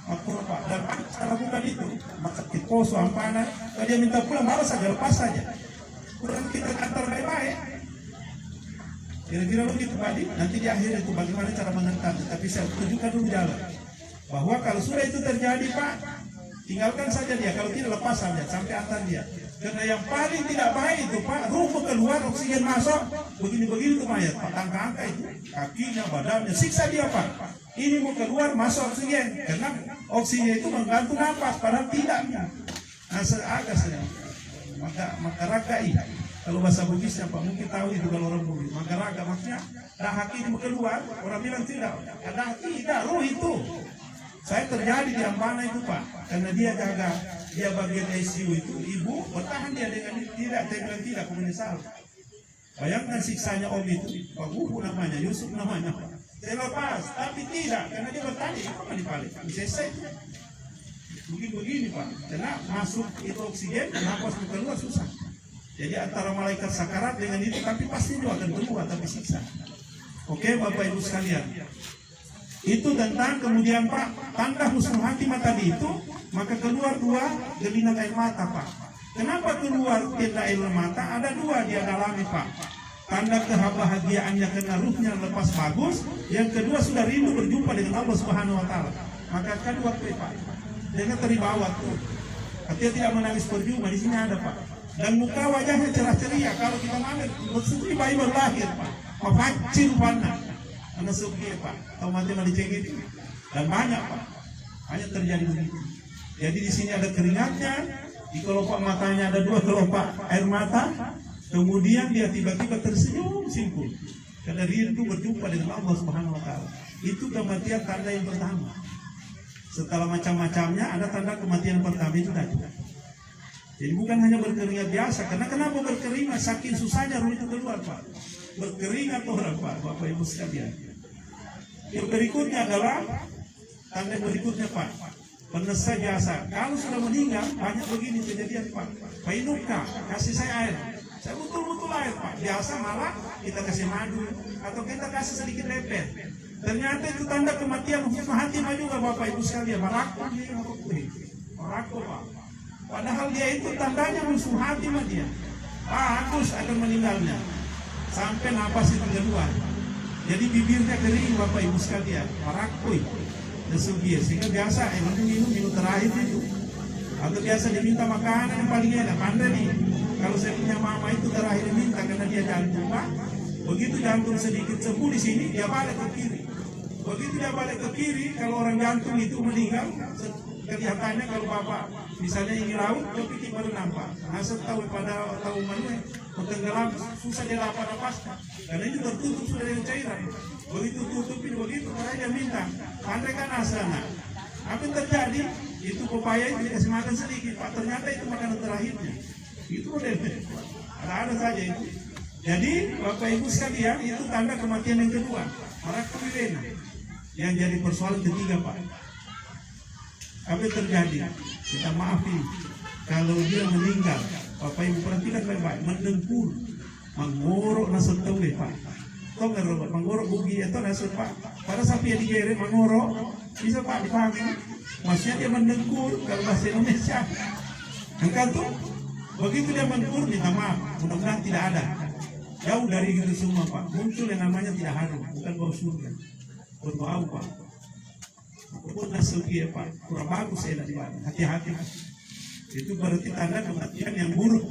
Makro Pak, dan Pak lakukan itu. Maka tiposo, ampana, kalau dia minta pulang, malah saja, lepas saja. Kurang kita antar baik-baik. Kira-kira begitu Pak Di. Nanti di akhir itu bagaimana cara mengantar. Tapi saya tunjukkan dulu jalan. Bahwa kalau sudah itu terjadi Pak, tinggalkan saja dia. Kalau tidak lepas saja sampai antar dia. Karena yang paling tidak baik itu Pak, rumput keluar, oksigen masuk, begini-begini itu mayat Pak. Angka-angka itu, kakinya, badannya, siksa dia Pak. Ini mau keluar masuk oksigen. Karena oksigen itu membantu nafas, padahal tidak. Nah, agak sedang. Maka ragai. Kalau bahasa Bugisnya Pak, mungkin tahu itu kalau orang Bugis. Maka raga maksudnya, haki ini mau keluar, orang bilang tidak. Tidak, roh itu. Saya terjadi di Ampana itu Pak, karena dia jaga, dia bagian ICU itu, ibu bertahan dia dengan tidak, saya bilang tidak, aku menyesal. Bayangkan siksanya Om itu, Pak Buku namanya, Yusuf namanya Pak. Saya lepas, tapi tidak, karena dia bertahan, apa dibalik, selesai. Begini Pak, karena masuk itu oksigen, nafas keluar susah. Jadi antara malaikat sakarat dengan itu, tapi pasti itu akan keluar, tapi siksa. Oke Bapak Ibu sekalian. Itu tentang kemudian Pak, tanda husnul khatimah tadi itu, maka keluar dua gelinak air mata Pak. Kenapa keluar tanda air mata? Ada dua dia dalami Pak. Tanda kebahagiaannya karena ruhnya lepas bagus. Yang kedua sudah rindu berjumpa dengan Allah Subhanahu Wa Taala. Maka kedua Pak, dengan terbawa tuh. Artinya tidak menangis percuma, di sini ada Pak. Dan muka wajahnya cerah ceria. Kalau kita ngambil, seperti bayi berlahir Pak. Mafacil panah. Anak suki Pak, tahu mati mali cengit dan banyak Pak, banyak terjadi begitu. Jadi di sini ada keringatnya, di kelopak matanya ada dua kelopak air mata, kemudian dia tiba-tiba tersenyum simpul karena rindu berjumpa dengan Allah Subhanahu Wa Taala. Itu kematian tanda yang pertama. Setelah macam-macamnya ada tanda kematian pertama itu tadi. Jadi bukan hanya berkeringat biasa, karena kenapa berkeringat? Saking susahnya ruh itu keluar Pak. Berkeringat orang Pak, Bapak Ibu sekalian. Yang berikutnya adalah tanda berikutnya Pak, penesa jasa. Kalau sudah meninggal banyak begini kejadian Pak. Painuka, kasih saya air. Saya betul-betul air Pak. Biasa malah kita kasih madu atau kita kasih sedikit lepet. Ternyata itu tanda kematian husnul khatimah juga Bapak Ibu sekalian. Marako Pak. Padahal dia itu tandanya husnul khatimah dia. Bagus akan meninggalnya. Sampai napas itu keluar. Jadi bibirnya kering Bapak Ibu sekalian, marakui, nesubia. Sehingga biasa minum terakhir itu. Atau biasa diminta makanan yang paling enak. Pandai nih, kalau saya punya mama itu terakhir diminta karena dia jantung Pak. Begitu jantung sedikit sembuh di sini, dia balik ke kiri. Begitu dia balik ke kiri, kalau orang jantung itu meninggal, kelihatannya kalau Bapak misalnya ini laut, kepikir baru nampak. Asal tahu pada tahu mana tenggelam, susah dia lapas-lapaskan. Karena itu tertutup sudah dengan cairan. Begitu tutupin begitu, dia minta. Andai kan asana. Apa yang terjadi? Itu pepaya itu dikasih makan sedikit. Pak, ternyata itu makanan terakhirnya. Itu modelnya. Ada saja itu. Jadi Bapak Ibu sekalian, itu tanda kematian yang kedua. Marakapirena. Yang jadi persoalan ketiga Pak. Apa yang terjadi? Kita maafin. Kalau dia meninggal, Bapak Ibu perhatikan baik-baik, mendengkur, mengorok nasut tahu Pak. Tahu nggak Robert? Mengorok bugi atau nasut Pak. Pada sapi yang digeret mengorok, bisa Pak dipahami. Maksudnya dia mendengkur kalau bahasa Indonesia. Engkau tuh, begitu dia mendengkur minta maaf, mudah-mudahan tidak ada. Jauh dari itu semua Pak. Muncul yang namanya tidak harum, bukan bau surga. Berbau Pak. Pun nasut dia Pak, kurang bagus saya di mana. Hati-hati. Itu berarti tanda kematian yang buruk,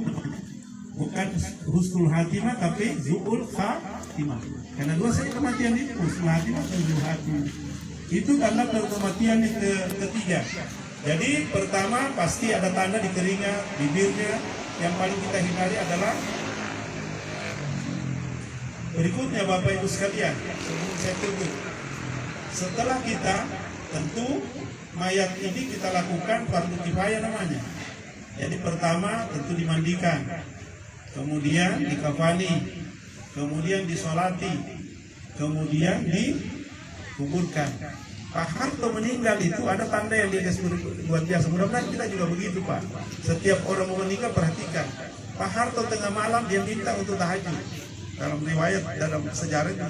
bukan husnul khatimah tapi zuul khatimah. Karena dua saya kematian itu husnul khatimah dan zuul khatimah. Itu tanda kematian yang ketiga. Jadi pertama pasti ada tanda di keringat, bibirnya. Yang paling kita hindari adalah berikutnya Bapak Ibu sekalian. Sebelum saya tutup, setelah kita tentu mayat ini kita lakukan fardu kifayah namanya. Jadi pertama tentu dimandikan, kemudian dikafani, kemudian disolati, kemudian dikuburkan. Pak Harto meninggal itu ada tanda yang dia luar biasa. Mudah-mudahan kita juga begitu, Pak. Setiap orang mau meninggal perhatikan. Pak Harto tengah malam dia minta untuk tahajud. Dalam riwayat, dalam sejarah itu,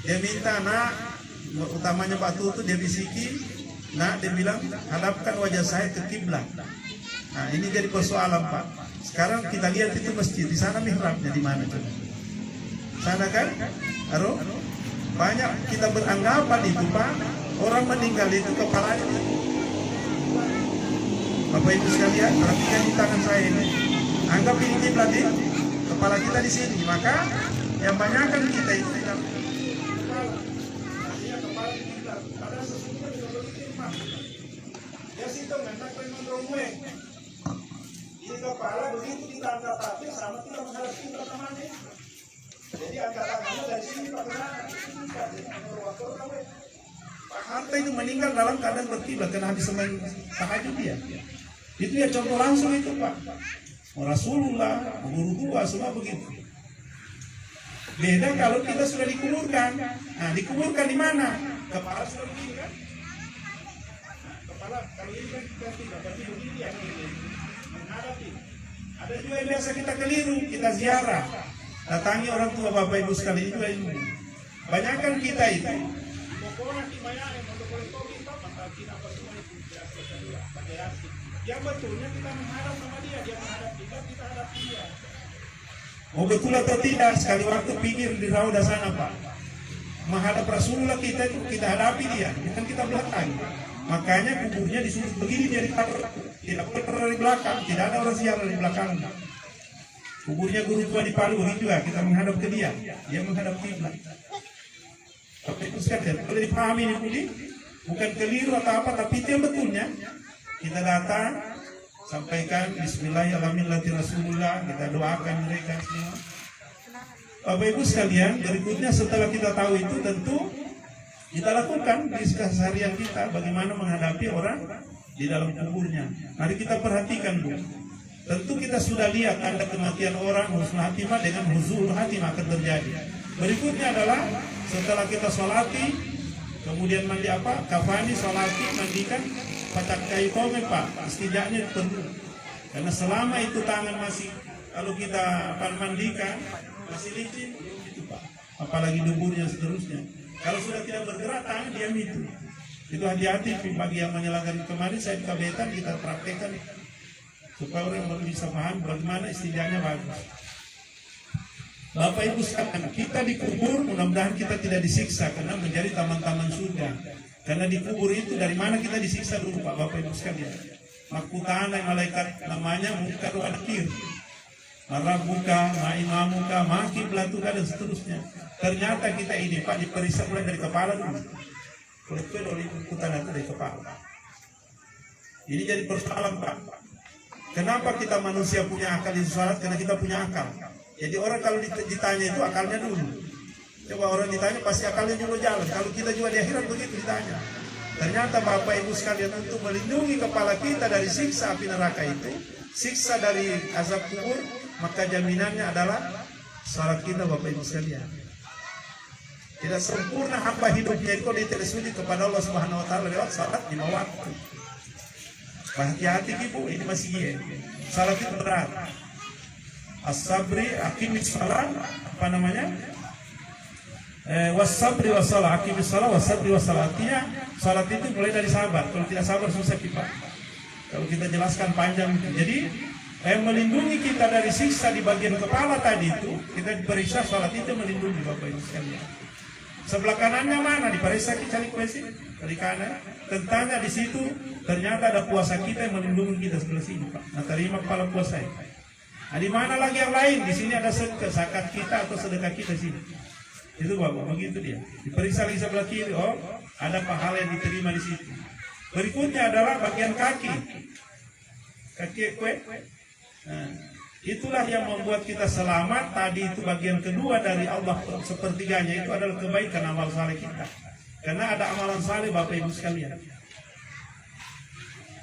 dia minta, nak, utamanya Pak Tutu dia bisiki, nak, dia bilang hadapkan wajah saya ke kiblat. Nah ini jadi persoalan, Pak. Sekarang kita lihat itu masjid, di sana mihrabnya di mana coba? Sana kan? Aro? Banyak kita beranggapan itu, Pak. Orang meninggal itu kepalanya. Bapak Ibu sekalian, perhatikan di tangan saya ini. Anggap ini kiblat di kepala kita di sini. Maka yang banyakkan kita itu tidak. Ada sesuatu yang begitu, Pak. Ya situ mentak remondromwe. Ini kepala begitu kita angkat hati sama kita menghadap kita temannya. Jadi angkat tangannya dari sini Pak Pak Harto itu meninggal dalam keadaan berkiblat karena habis semain tahajud dia. Itu ya contoh langsung itu, Pak. Rasulullah, guru tua semua begitu. Beda kalau kita sudah dikuburkan. Nah, dikuburkan di mana? Kepala sudah begini kan? Kepala kalau ini kan kita tidak berarti begini ya menghadapi. Ada juga yang biasa kita keliru, kita ziarah. Datangi orang tua Bapak Ibu sekalian juga ini. Banyakkan kita itu. Yang betulnya kita menghadap sama dia menghadap kita hadap dia. Mau betul atau tidak, sekali waktu pikir di raudah sana, Pak. Menghadap Rasulullah kita itu kita hadapi dia, bukan kita belakang. Makanya kuburnya disuruh begini dia tidak pernah dari belakang, tidak ada orang ziarah di belakang. Kuburnya guru tua di Palu begitu juga, kita menghadap ke dia menghadap kiblat. Tapi itu sekalian, kalau dipahami ini bukan keliru atau apa, tapi itu yang betulnya. Kita datang, sampaikan Bismillahirrahmanirrahim Rasulullah, kita doakan mereka semua. Bapak Ibu sekalian, berikutnya setelah kita tahu itu tentu kita lakukan di keseharian kita bagaimana menghadapi orang di dalam kuburnya. Mari kita perhatikan, Bu. Tentu kita sudah lihat tanda kematian orang husnul khatimah dengan huzul khatimah akan terjadi. Berikutnya adalah setelah kita sholati, kemudian mandi apa? Kafani, sholati, mandikan, pacar kayu kome, Pak. Setidaknya perlu. Karena selama itu tangan masih, kalau kita mandikan masih licin, itu Pak. Apalagi debunya seterusnya. Kalau sudah tidak bergerak tangan diam itu. Itu hati-hati bagi yang menyelangkan kemarin saya di Kabetan kita praktekkan supaya orang baru bisa paham bagaimana istilahnya bagus. Bapak Ibu sekalian, kita dikubur mudah-mudahan kita tidak disiksa karena menjadi taman-taman surga. Karena dikubur itu dari mana kita disiksa dulu Pak Bapak Ibu sekalian. Makutana malaikat namanya Munkar wa Nakir. Marabuka, ma'imamuka, makiblatuka dan seterusnya. Ternyata kita ini Pak diperiksa mulai dari kepala dulu. Kalau oleh Makutana itu dari kepala. Ini jadi persoalan Pak. Kenapa kita manusia punya akal itu salat? Karena kita punya akal. Jadi orang kalau ditanya itu akalnya dulu. Coba orang ditanya pasti akalnya juga jalan. Kalau kita juga di akhirat begitu ditanya. Ternyata Bapak Ibu sekalian untuk melindungi kepala kita dari siksa api neraka itu, siksa dari azab kubur, maka jaminannya adalah salat kita Bapak Ibu sekalian. Tidak sempurna hamba hidupnya itu dia tidak sujud kepada Allah Subhanahu Wa Taala lewat salat 5 waktu. Hati-hati Ibu, ini masih gini. Salat itu berat. As-sabri aqimis salat, apa namanya? Was-sabri was-salat, aqimis salat was-sabri was-salat. Artinya salat itu mulai dari sabar. Kalau tidak sabar susah kita. Kalau kita jelaskan panjang. Jadi melindungi kita dari siksa di bagian kepala tadi itu, kita diperiksa salat itu melindungi Bapak Ibu sekalian. Sebelah kanannya mana? Diperiksa kita cari kuesin dari kanan. Tentangnya di situ ternyata ada puasa kita yang melindungi kita sebelah sini Pak. Nah terima kepala puasa ini. Nah, di mana lagi yang lain? Di sini ada zakat kita atau sedekah kita sini. Itu Bapak, begitu dia. Diperiksa lagi sebelah kiri. Oh, ada pahala yang diterima di situ. Berikutnya adalah bagian kaki. Kaki kue. Nah, itulah yang membuat kita selamat. Tadi itu bagian kedua dari Allah sepertiganya itu adalah kebaikan amal saleh kita. Karena ada amalan saleh Bapak Ibu sekalian.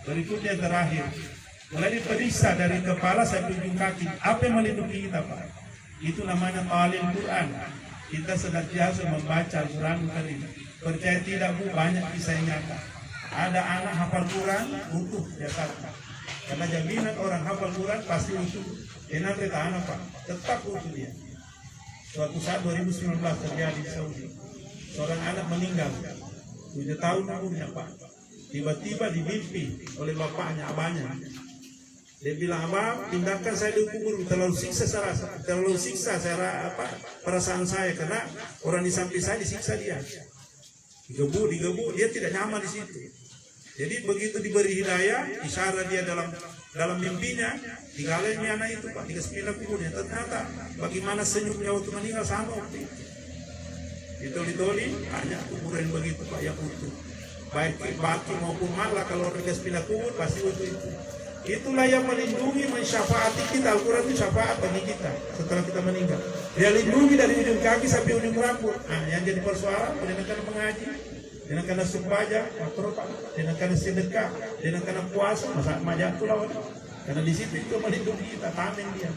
Berikutnya terakhir. Mulai diperiksa dari kepala sampai ujung kaki. Apa yang melindungi kita Pak? Itu namanya ta'lim Quran. Kita senantiasa membaca Al-Quran Karim. Percaya tidak Bu, banyak kisah yang nyata. Ada anak hafal Quran utuh jasadnya. Karena jaminan orang hafal Quran pasti utuh. Kenapa tahan Pak? Tetap utuh dia. Suatu saat 2019 terjadi di Saudi. Seorang anak meninggal, 7 tahun umurnya Pak. Tiba-tiba dimimpi oleh bapaknya, abahnya. Dia bilang, abah, pindahkan saya di kubur. Terlalu siksa perasaan saya, karena orang di samping saya disiksa dia. Digebu, dia tidak nyaman di situ. Jadi begitu diberi hidayah, isyarat dia dalam mimpinya, digalai anak itu Pak, dikasih pindah kuburnya. Ternyata bagaimana senyumnya waktu meninggal sama waktu itu. Ditoli-toli, hanya kuburan begitu Pak, yang utuh. Baik baki maupun malah, kalau orang dikasih pindah kubur pasti utuh itu. Itulah yang melindungi, mensyafaati kita. Al-Quran itu syafaat bagi kita setelah kita meninggal. Dia lindungi dari ujung kaki sampai ujung rambut. Nah, yang jadi persoalan, dengan karena mengaji, dengan karena sembahyang, dengan karena sedekah, dengan karena puasa, masa majak lawan. Karena di situ itu melindungi kita, tameng dia.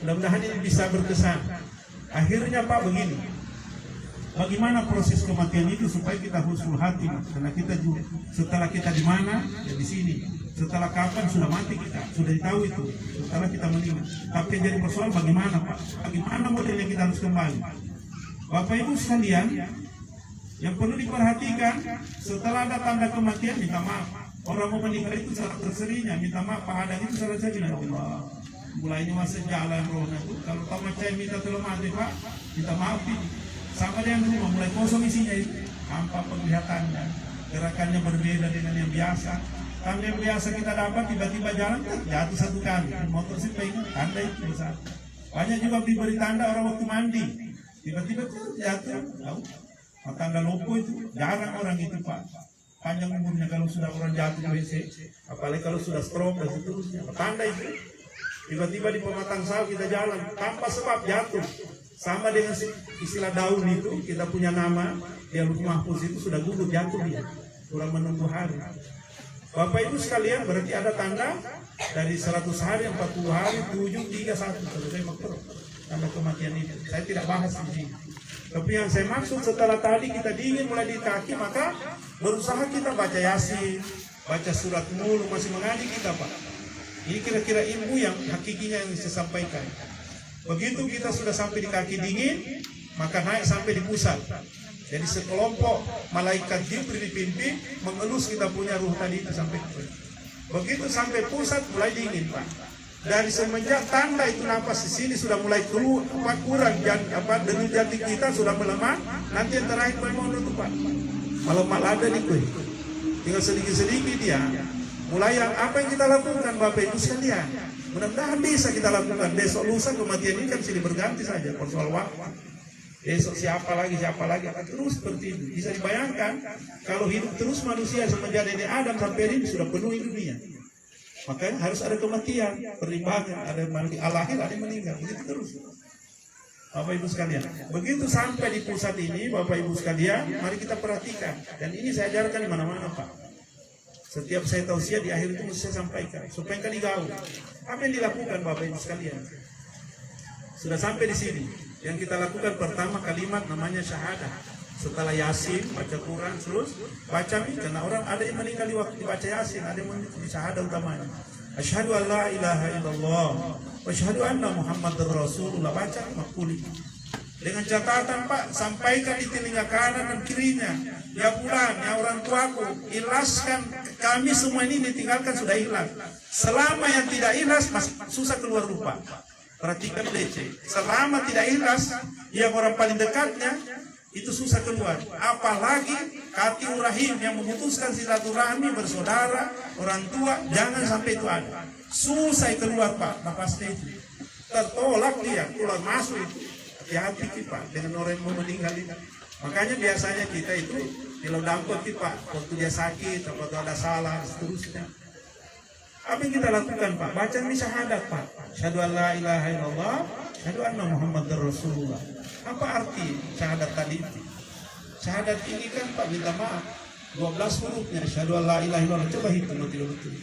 Mudah-mudahan ini bisa berkesan. Akhirnya Pak begini, bagaimana proses kematian itu supaya kita husnul hati? Karena kita juga, setelah kita di mana, ya di sini. Setelah kapan sudah mati kita, sudah tahu itu. Setelah kita meninggal. Tapi yang jadi persoalan bagaimana Pak? Bagaimana modelnya kita harus kembali? Bapak Ibu sekalian, yang perlu diperhatikan, setelah ada tanda kematian, minta maaf. Orang mau meninggal itu salah terserinya, minta maaf. Pak Hadang itu salah saya bilang, Allah, mulainya masa jalan rohnya itu. Kalau Pak Macai minta tolong mati Pak, minta maaf ini. Sama dengan rumah, mulai kosong isinya itu. Hampa penglihatannya, gerakannya berbeda dengan yang biasa. Tanda yang biasa kita dapat, tiba-tiba jalan, jatuh satu kali. Motor sih pengen, tanda itu besar. Banyak juga diberi tanda orang waktu mandi. Tiba-tiba jatuh, tahu. Tanda lopo itu, jarang orang itu Pak. Panjang umurnya kalau sudah orang jatuh di WC. Apalagi kalau sudah stroke dan seterusnya. Tanda itu, tiba-tiba di pematang sawah kita jalan, tanpa sebab jatuh. Sama dengan istilah daun itu, kita punya nama, dia Lauh Mahfuz itu sudah gugur, jatuh dia. Kurang menunggu hari. Bapak Ibu sekalian, berarti ada tanda dari 100 hari, 40 hari, 7, 3, 1. Selesai makro. Tanda kematian itu. Saya tidak bahas di sini. Tapi yang saya maksud, setelah tadi kita dingin mulai di kaki, maka berusaha kita baca Yasin, baca surat Mulk, masih mengaji kita Pak. Ini kira-kira ilmu yang hakikinya yang saya sampaikan. Begitu kita sudah sampai di kaki dingin, maka naik sampai di pusat. Jadi sekelompok malaikat Jibril dipimpin mengelus kita punya ruh tadi itu sampai ke. Begitu sampai pusat mulai dingin Pak. Dari semenjak tanda itu nafas di sini sudah mulai keluar kurang denyut jantung kita sudah melemah. Nanti yang terakhir mau nutup Pak. Kalau malah ada nih tinggal sedikit-sedikit dia. Mulai yang apa yang kita lakukan Bapak Ibu sekalian. Mudah-mudahan bisa kita lakukan. Besok lusa kematian ini kan silih berganti saja persoal waktu. Besok siapa lagi akan terus seperti itu. Bisa dibayangkan kalau hidup terus manusia semenjak dari Adam sampai ini sudah penuh dunia. Makanya harus ada kematian, perimbangan, ada mati alahir, ada meninggal, begitu terus. Bapak Ibu sekalian, begitu sampai di pusat ini, Bapak Ibu sekalian, mari kita perhatikan. Dan ini saya ajarkan di mana-mana Pak. Setiap saya tausiah di akhir itu mesti saya sampaikan supaya kan digaul. Apa yang dilakukan Bapak Ibu sekalian? Sudah sampai di sini. Yang kita lakukan pertama kalimat namanya syahadah. Setelah Yasin, baca Quran, terus baca karena orang ada yang meninggal di waktu dibaca Yasin, ada yang meninggal di syahadah utamanya. Asyhadu an la ilaha illallah wa asyhadu anna Muhammadar Rasulullah, baca makuli. Dengan catatan Pak, sampaikan di telinga kanan dan kirinya. Ya bulan, ya orang tuaku, ikhlaskan kami semua ini ditinggalkan sudah ikhlas. Selama yang tidak ikhlas masih susah keluar rupa. Perhatikan DC. Selama tidak ikhlas, yang orang paling dekatnya itu susah keluar. Apalagi katil rahim yang memutuskan silaturahmi bersaudara, orang tua, jangan sampai itu ada. Susah keluar Pak, napasnya itu. Tertolak dia, keluar masuk itu. Hati-hati Pak dengan orang yang mau meninggal itu. Makanya biasanya kita itu kalau dampot Pak, waktu dia sakit, atau ada salah, seterusnya. Apa yang kita lakukan Pak? Baca ini syahadat Pak. Syahadu an la ilaha illallah, syahadu anna Muhammadar Rasulullah. Apa arti syahadat tadi itu? Syahadat ini kan Pak minta maaf 12 hurufnya. Syahadu an la ilaha illallah, coba hitung betul-betul.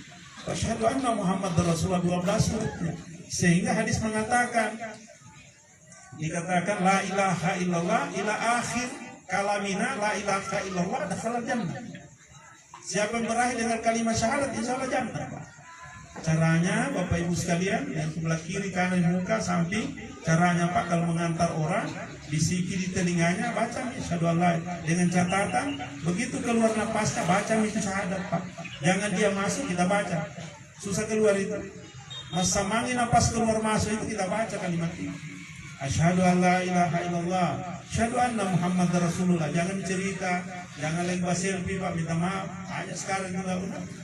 Syahadu anna Muhammadar Rasulullah 12 hurufnya. Sehingga hadis mengatakan, dikatakan la ilaha illallah ila akhir kalamina la ilaha illallah dakhala jannah. Siapa yang berakhir dengan kalimat syahadat insya Allah jannah, Pak. Caranya Bapak Ibu sekalian, yang sebelah kiri, kanan, muka, samping, caranya Pak kalau mengantar orang, bisiki di telinganya, baca asyhadu alla, dengan catatan begitu keluar napasnya baca itu syahadat, Pak. Jangan dia masuk kita baca, susah keluar itu. Masa mangi napas keluar masuk itu kita baca kalimat ini. Asyhadu alla ilaha illallah, asyhadu anna Muhammad Rasulullah. Jangan cerita, jangan lagi selfie, Pak, minta maaf. Hanya sekarang juga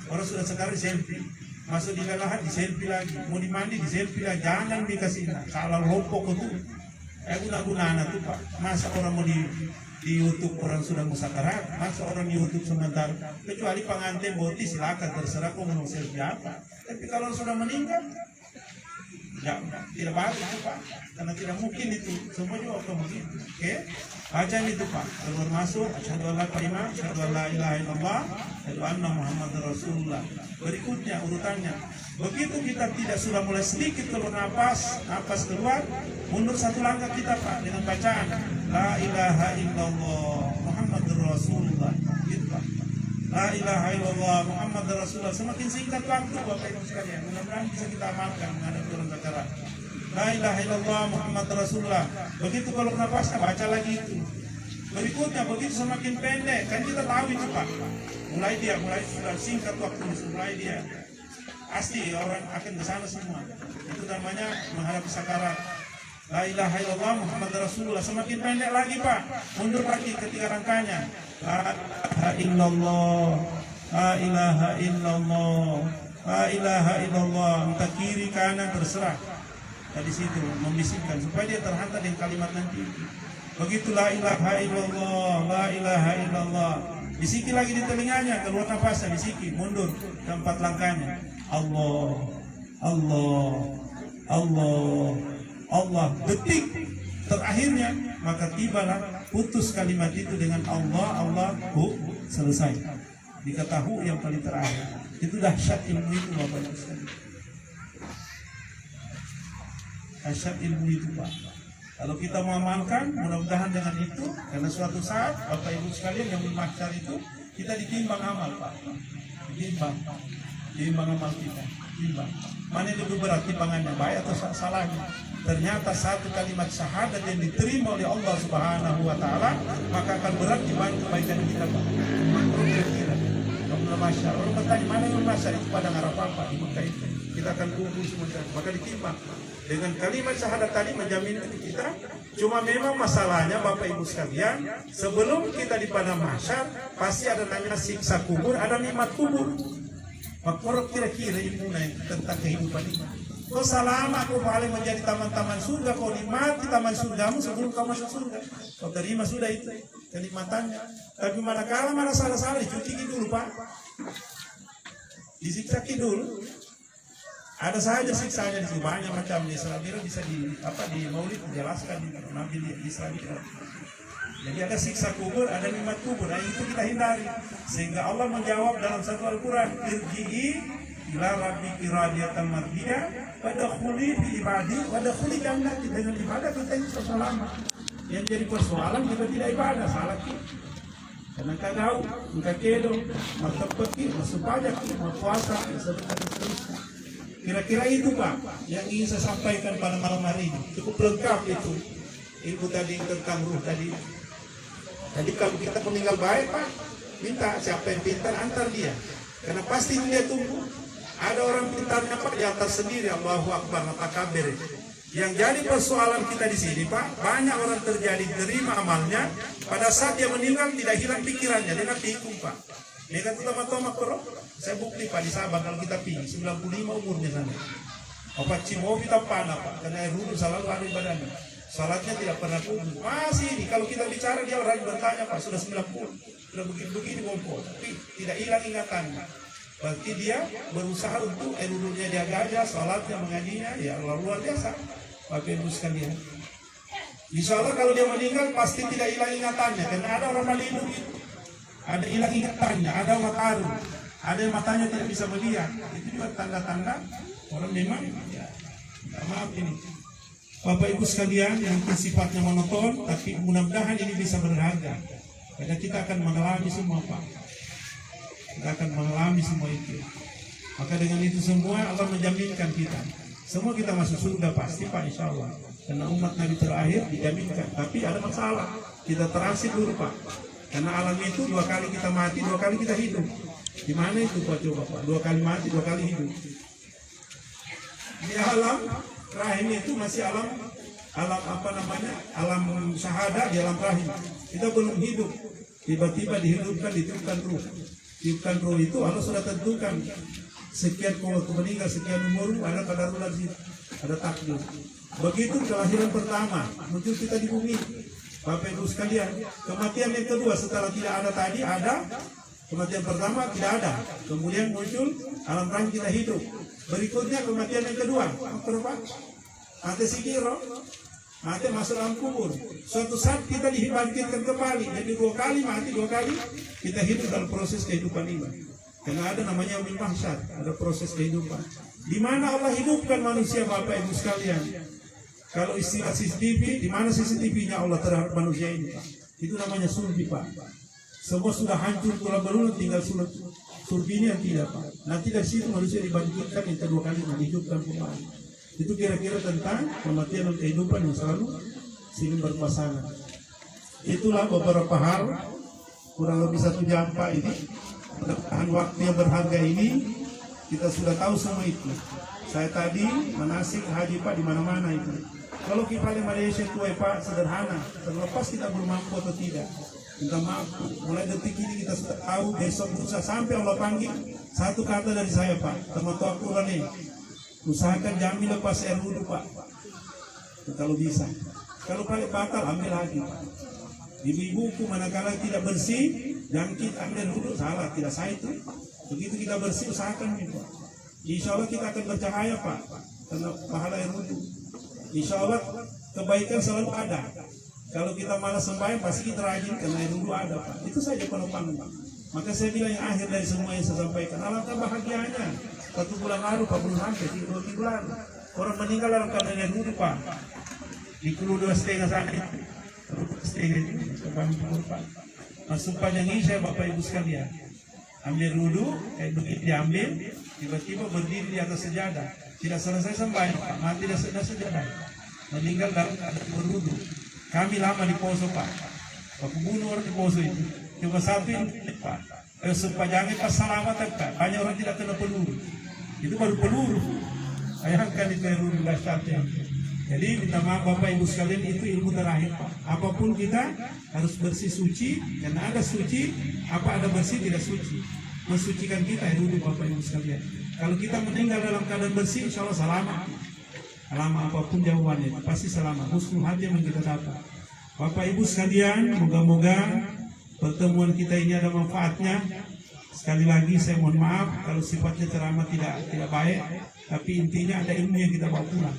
orang sudah sekarang selfie. Masuk di lelahan di selfie lagi, mau dimandi di selfie lagi. Jangan dikasih salah lompok itu. Guna-gunaan itu, Pak. Masa orang mau di YouTube orang sudah musakarat, masa orang di YouTube sebentar. Kecuali pengantin boti silakan terserah kau mau selfie apa. Tapi kalau sudah meninggal, ya, tidak bagus itu, Pak, karena tidak mungkin itu semua juga begitu. Oke, baca itu, Pak, keluar masuk asyhadu alla ilaha illallah, asyhadu anna Muhammadar Rasulullah. Berikutnya urutannya, begitu kita tidak sudah mulai sedikit keluar napas keluar, mundur satu langkah kita, Pak, dengan bacaan la ilaha illallah Muhammadur Rasulullah, gitu, Pak. La ilaha illallah Muhammad Rasulullah. Semakin singkat waktu Bapak Ibu sekalian, mudah-mudahan bisa kita amalkan menghadapi orang acara. La ilaha illallah Muhammad Rasulullah. Begitu kalau nafasnya baca lagi itu. Berikutnya begitu semakin pendek, kan kita tahu itu, Pak. Mulai sudah singkat waktu, mulai dia. Pasti orang akan ke sana semua. Itu namanya menghadapi sakarat. La ilaha illallah Muhammad Rasulullah. Semakin pendek lagi, Pak. Mundur lagi ketiga rangkanya. La ilaha illallah, la ilaha illallah, la ilaha illallah. Entah kiri kanan terserah. Dari situ membisikkan supaya dia terhantar dengan kalimat nanti. Begitu la ilaha illallah, la ilaha illallah. Bisiki lagi di telinganya, keluar nafasnya, bisiki, mundur keempat langkahnya. Allah, Allah, Allah, Allah. Detik terakhirnya maka tibalah putus kalimat itu dengan Allah, Allah, selesai. Diketahui yang paling terakhir. Itu dahsyat ilmu itu, Bapak Ibu sekalian. Dahsyat ilmu itu, Pak. Kalau kita mengamalkan, mudah-mudahan dengan itu, karena suatu saat Bapak Ibu sekalian yang di mahsyar itu kita ditimbang amal, Pak. Ditimbang amal kita, timbang. Mana yang lebih berat timbangannya, baik atau salahnya? Ternyata satu kalimat syahadat yang diterima oleh Allah Subhanahu wa taala, maka akan berat dibanding kebaikan kita, Pak. Kira-kira orang bertanya mana yang mahsyar itu pada Arafah, Pak, di Mekah itu. Kita akan kumpul semuanya, maka ditimbang. Dengan kalimat syahadat tadi menjamin kita. Cuma memang masalahnya Bapak Ibu sekalian, sebelum kita di padang mahsyar pasti ada namanya siksa kubur, ada nikmat kubur. Maka kira-kira ilmu tentang kehidupan ini. Kau selama kau paling menjadi taman-taman surga, kau nikmati taman surgamu sebelum kau masuk surga. Kau terima sudah itu kenikmatannya. Tapi manakala mana salah-salah dicuci dulu, Pak. Disiksa dulu. Ada saja siksanya di sini, banyak macam di Islam bisa di Maulid dijelaskan di Nabi di Islam. Jadi ada siksa kubur, ada nikmat kubur. Nah, itu kita hindari. Sehingga Allah menjawab dalam satu Al-Quran, irji'i ila rabbiki radiyatan mardiyah wadkhuli fi ibadi wadkhuli jannati. Dengan ibadah kita ini selamat. Yang jadi persoalan kita tidak ibadah, salah kita. Karena kadang kita kedo, martabaki, masuk pajak, puasa, seterusnya. Kira-kira itu, Pak, yang ingin saya sampaikan pada malam hari ini. Cukup lengkap itu ilmu tadi tentang ruh tadi. Jadi kalau kita meninggal baik, Pak, minta siapa yang pintar antar dia, karena pasti dia tunggu. Ada orang pintarnya, Pak, diantar sendiri. Allahu Akbar, takabir. Yang jadi persoalan kita di sini, Pak, banyak orang terjadi terima amalnya, pada saat dia meninggal tidak hilang pikirannya, dia tikung, Pak. Mereka utama-tama kerok. Saya bukti, Pak, di Sabang kalau kita pergi 95 umurnya sana. Opat Cimowi kita panah, Pak, karena air wudhu selalu ada di badannya. Salatnya tidak pernah kudu. Masih ini kalau kita bicara dia orang bertanya, Pak, sudah 90, sudah begini-begini ngompol, tapi tidak hilang ingatannya. Berarti dia berusaha untuk air wudhunya dia jaga, salatnya mengajinya, ya luar biasa. Bapak Ibu sekalian. Insya Allah kalau dia meninggal pasti tidak hilang ingatannya, karena ada orang malilu itu. Ada hilang ingatannya, ada mataru, ada yang matanya tidak bisa melihat. Itu juga tanda-tanda orang memang, ya, maaf ini. Bapak Ibu sekalian yang sifatnya monoton, tapi mudah-mudahan ini bisa berharga. Karena kita akan mengalami semua Pak. Kita akan mengalami semua itu. Maka dengan itu semua Allah menjaminkan kita. Semua kita masuk surga pasti Pak, insya Allah. Karena umat Nabi terakhir dijaminkan. Tapi ada masalah. Kita transit dulu Pak. Karena alam itu 2 kali kita mati, 2 kali kita hidup. Di mana itu Pak coba Pak? 2 kali mati, 2 kali hidup. Di alam rahim itu masih alam apa namanya? Alam syahadah di alam rahim. Kita belum hidup. Tiba-tiba dihidupkan, ditiupkan ruh. Tiupkan ruh itu Allah sudah tentukan. Sekian waktu meninggal, sekian umur, ada qadarullah di situ. Ada takdir. Begitu kelahiran pertama, muncul kita di bumi. Bapak Ibu sekalian, kematian yang kedua setelah tidak ada tadi, ada. Kematian pertama tidak ada. Kemudian muncul alam rahim kita hidup. Berikutnya kematian yang kedua. Apa? Mati sikiro. Mati masuk dalam kubur. Suatu saat kita dibangkitkan kembali. Jadi 2 kali mati, 2 kali kita hidup dalam proses kehidupan ini. Karena ada namanya yaumul mahsyar, ada proses kehidupan. Di mana Allah hidupkan manusia Bapak Ibu sekalian. Kalau istilah CCTV, di mana CCTV-nya Allah terhadap manusia ini Pak? Itu namanya sulbi Pak. Semua sudah hancur tulang belulang, tinggal sulbi yang tidak Pak. Nanti dari situ manusia dibangkitkan yang kedua kali dihidupkan kembali. Itu kira-kira tentang kematian dan kehidupan yang selalu silih berpasangan. Itulah beberapa hal, kurang lebih 1 jam Pak ini. Mudah-mudahan waktu yang berharga ini kita sudah tahu semua itu. Saya tadi manasik haji Pak di mana-mana itu. Kalau kita di Malaysia itu Pak sederhana, terlepas kita belum mampu atau tidak. Kita mampu. Mulai detik ini kita sudah tahu, besok bisa sampai Allah panggil. Satu kata dari saya Pak, teman tua Quran ini. Usahakan jamin lepas air wudhu Pak. Kalau bisa. Kalau paling batal ambil lagi Pak. Di buku manakala tidak bersih, jangkit ambil wudhu salah, tidak sah itu. Begitu kita bersih usahakan ini Pak. Insya Allah kita akan bercahaya Pak. Karena pahala air wudhu. Insya Allah kebaikan selalu ada. Kalau kita malas sembahyang pasti kita rajin karena air wudhu ada Pak. Itu saja penopang Pak. Maka saya bilang yang akhir dari semua yang saya sampaikan, alangkah bahagianya 1 bulan lalu Pak, belum sampai 2 bulan orang meninggal dalam keadaan air wudhu Pak. Di Kulu 2,5 sana, 2,5 itu Pak. Masuk panjang Isya Bapak Ibu sekalian. Ambil wudhu, begitu diambil, tiba-tiba berdiri di atas sejadah. Tidak selesai sembahyang Pak, mati di atas sejadah. Meninggal dalam keadaan berwudhu. Kami lama di Poso Pak. Aku bunuh orang di Poso itu. Cuma satu yang Pak. Supaya jangan pas selamat Pak. Banyak orang tidak kena peluru. Itu baru peluru. Bayangkan itu yang dulu dahsyatnya. Jadi minta maaf Bapak Ibu sekalian, itu ilmu terakhir Pak. Apapun kita harus bersih suci. Karena ada suci, apa ada bersih tidak suci. Mensucikan kita ya dulu Bapak Ibu sekalian. Kalau kita meninggal dalam keadaan bersih, insya Allah selamat. Lama apapun jawabannya, pasti selamat. Husnul hati yang kita dapat. Bapak Ibu sekalian, moga-moga pertemuan kita ini ada manfaatnya. Sekali lagi saya mohon maaf kalau sifatnya ceramah tidak baik, tapi intinya ada ilmu yang kita bawa pulang.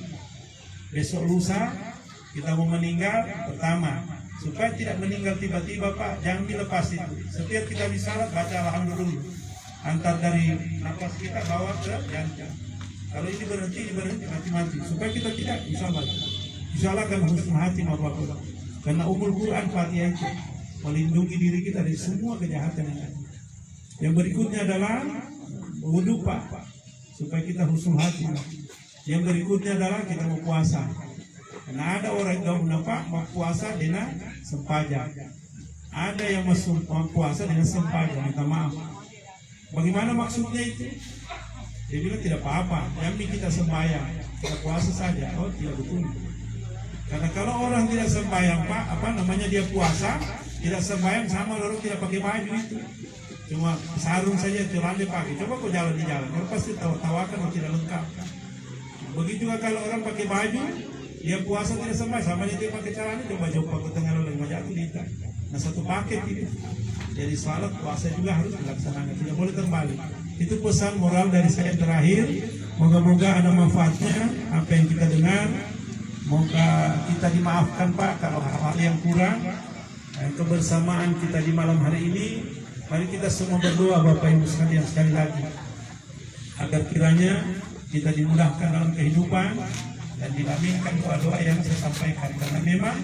Besok lusa kita mau meninggal, pertama supaya tidak meninggal tiba-tiba Pak, jangan dilepas itu. Setiap kita disalat baca alhamdulillah, antar dari nafas kita bawa ke jantung. Kalau ini berhenti mati-mati. Supaya kita tidak insya Allah akan husnul hati Bapak. Karena umul Quran Fatihah itu melindungi diri kita dari semua kejahatan yang ada. Yang berikutnya adalah wudhu Pak, supaya kita husnul hati. Yang berikutnya adalah kita mau puasa. Karena ada orang yang mau puasa dengan sempaja. Ada yang mau puasa dengan sempaja, minta maaf. Bagaimana maksudnya itu? Dia bilang tidak apa-apa, yang kita sembahyang, kita puasa saja. Oh tidak betul. Karena kalau orang tidak sembahyang Pak, dia puasa, tidak sembahyang sama orang tidak pakai baju itu. Cuma sarung saja celana pakai. Coba kau jalan di jalan, orang pasti tawakan tidak lengkap. Begitu juga kalau orang pakai baju, dia puasa tidak sembahyang, sama dia pakai celana, coba jumpa ke tengah lalu jatuh di ikan. Nah satu paket itu. Jadi salat puasa juga harus dilaksanakan, tidak boleh terbalik. Itu pesan moral dari saya terakhir. Moga-moga ada manfaatnya apa yang kita dengar. Moga kita dimaafkan Pak kalau hal-hal yang kurang. Dan kebersamaan kita di malam hari ini, mari kita semua berdoa Bapak Ibu sekalian sekali lagi, agar kiranya kita dimudahkan dalam kehidupan, dan diaminkan doa-doa yang saya sampaikan. Karena memang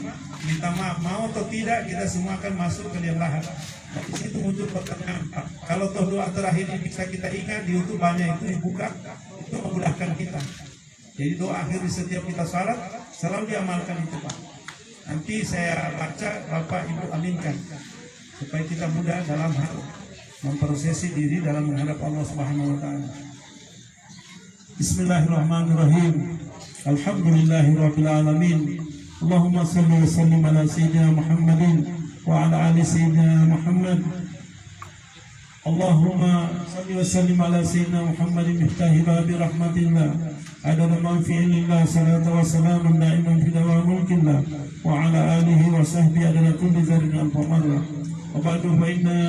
minta maaf mau atau tidak kita semua akan masuk ke liang lahat. Nah, di situ muncul pertanyaan, Pak, kalau toh doa terakhir ini bisa kita ingat di YouTube banyak itu dibuka, itu memudahkan kita. Jadi doa akhir di setiap kita salat selalu diamalkan itu, Pak. Nanti saya baca, Bapak Ibu aminkan supaya kita mudah dalam hal memprosesi diri dalam menghadap Allah Subhanahu wa taala. Bismillahirrahmanirrahim. Alhamdulillahirabbil alamin. Allahumma shalli wa sallim ala sayyidina Muhammadin wa ala ali sayyidina Muhammad. Allahumma salli wa sallim ala sayyidina Muhammadin miftahi babi rahmatillah. Adada man fi illallah salatu wa salamun da'iman fi dawam mulkillah wa ala alihi wa sahbihi adada kulli zarin al-famarra. Wa ba'du fa inna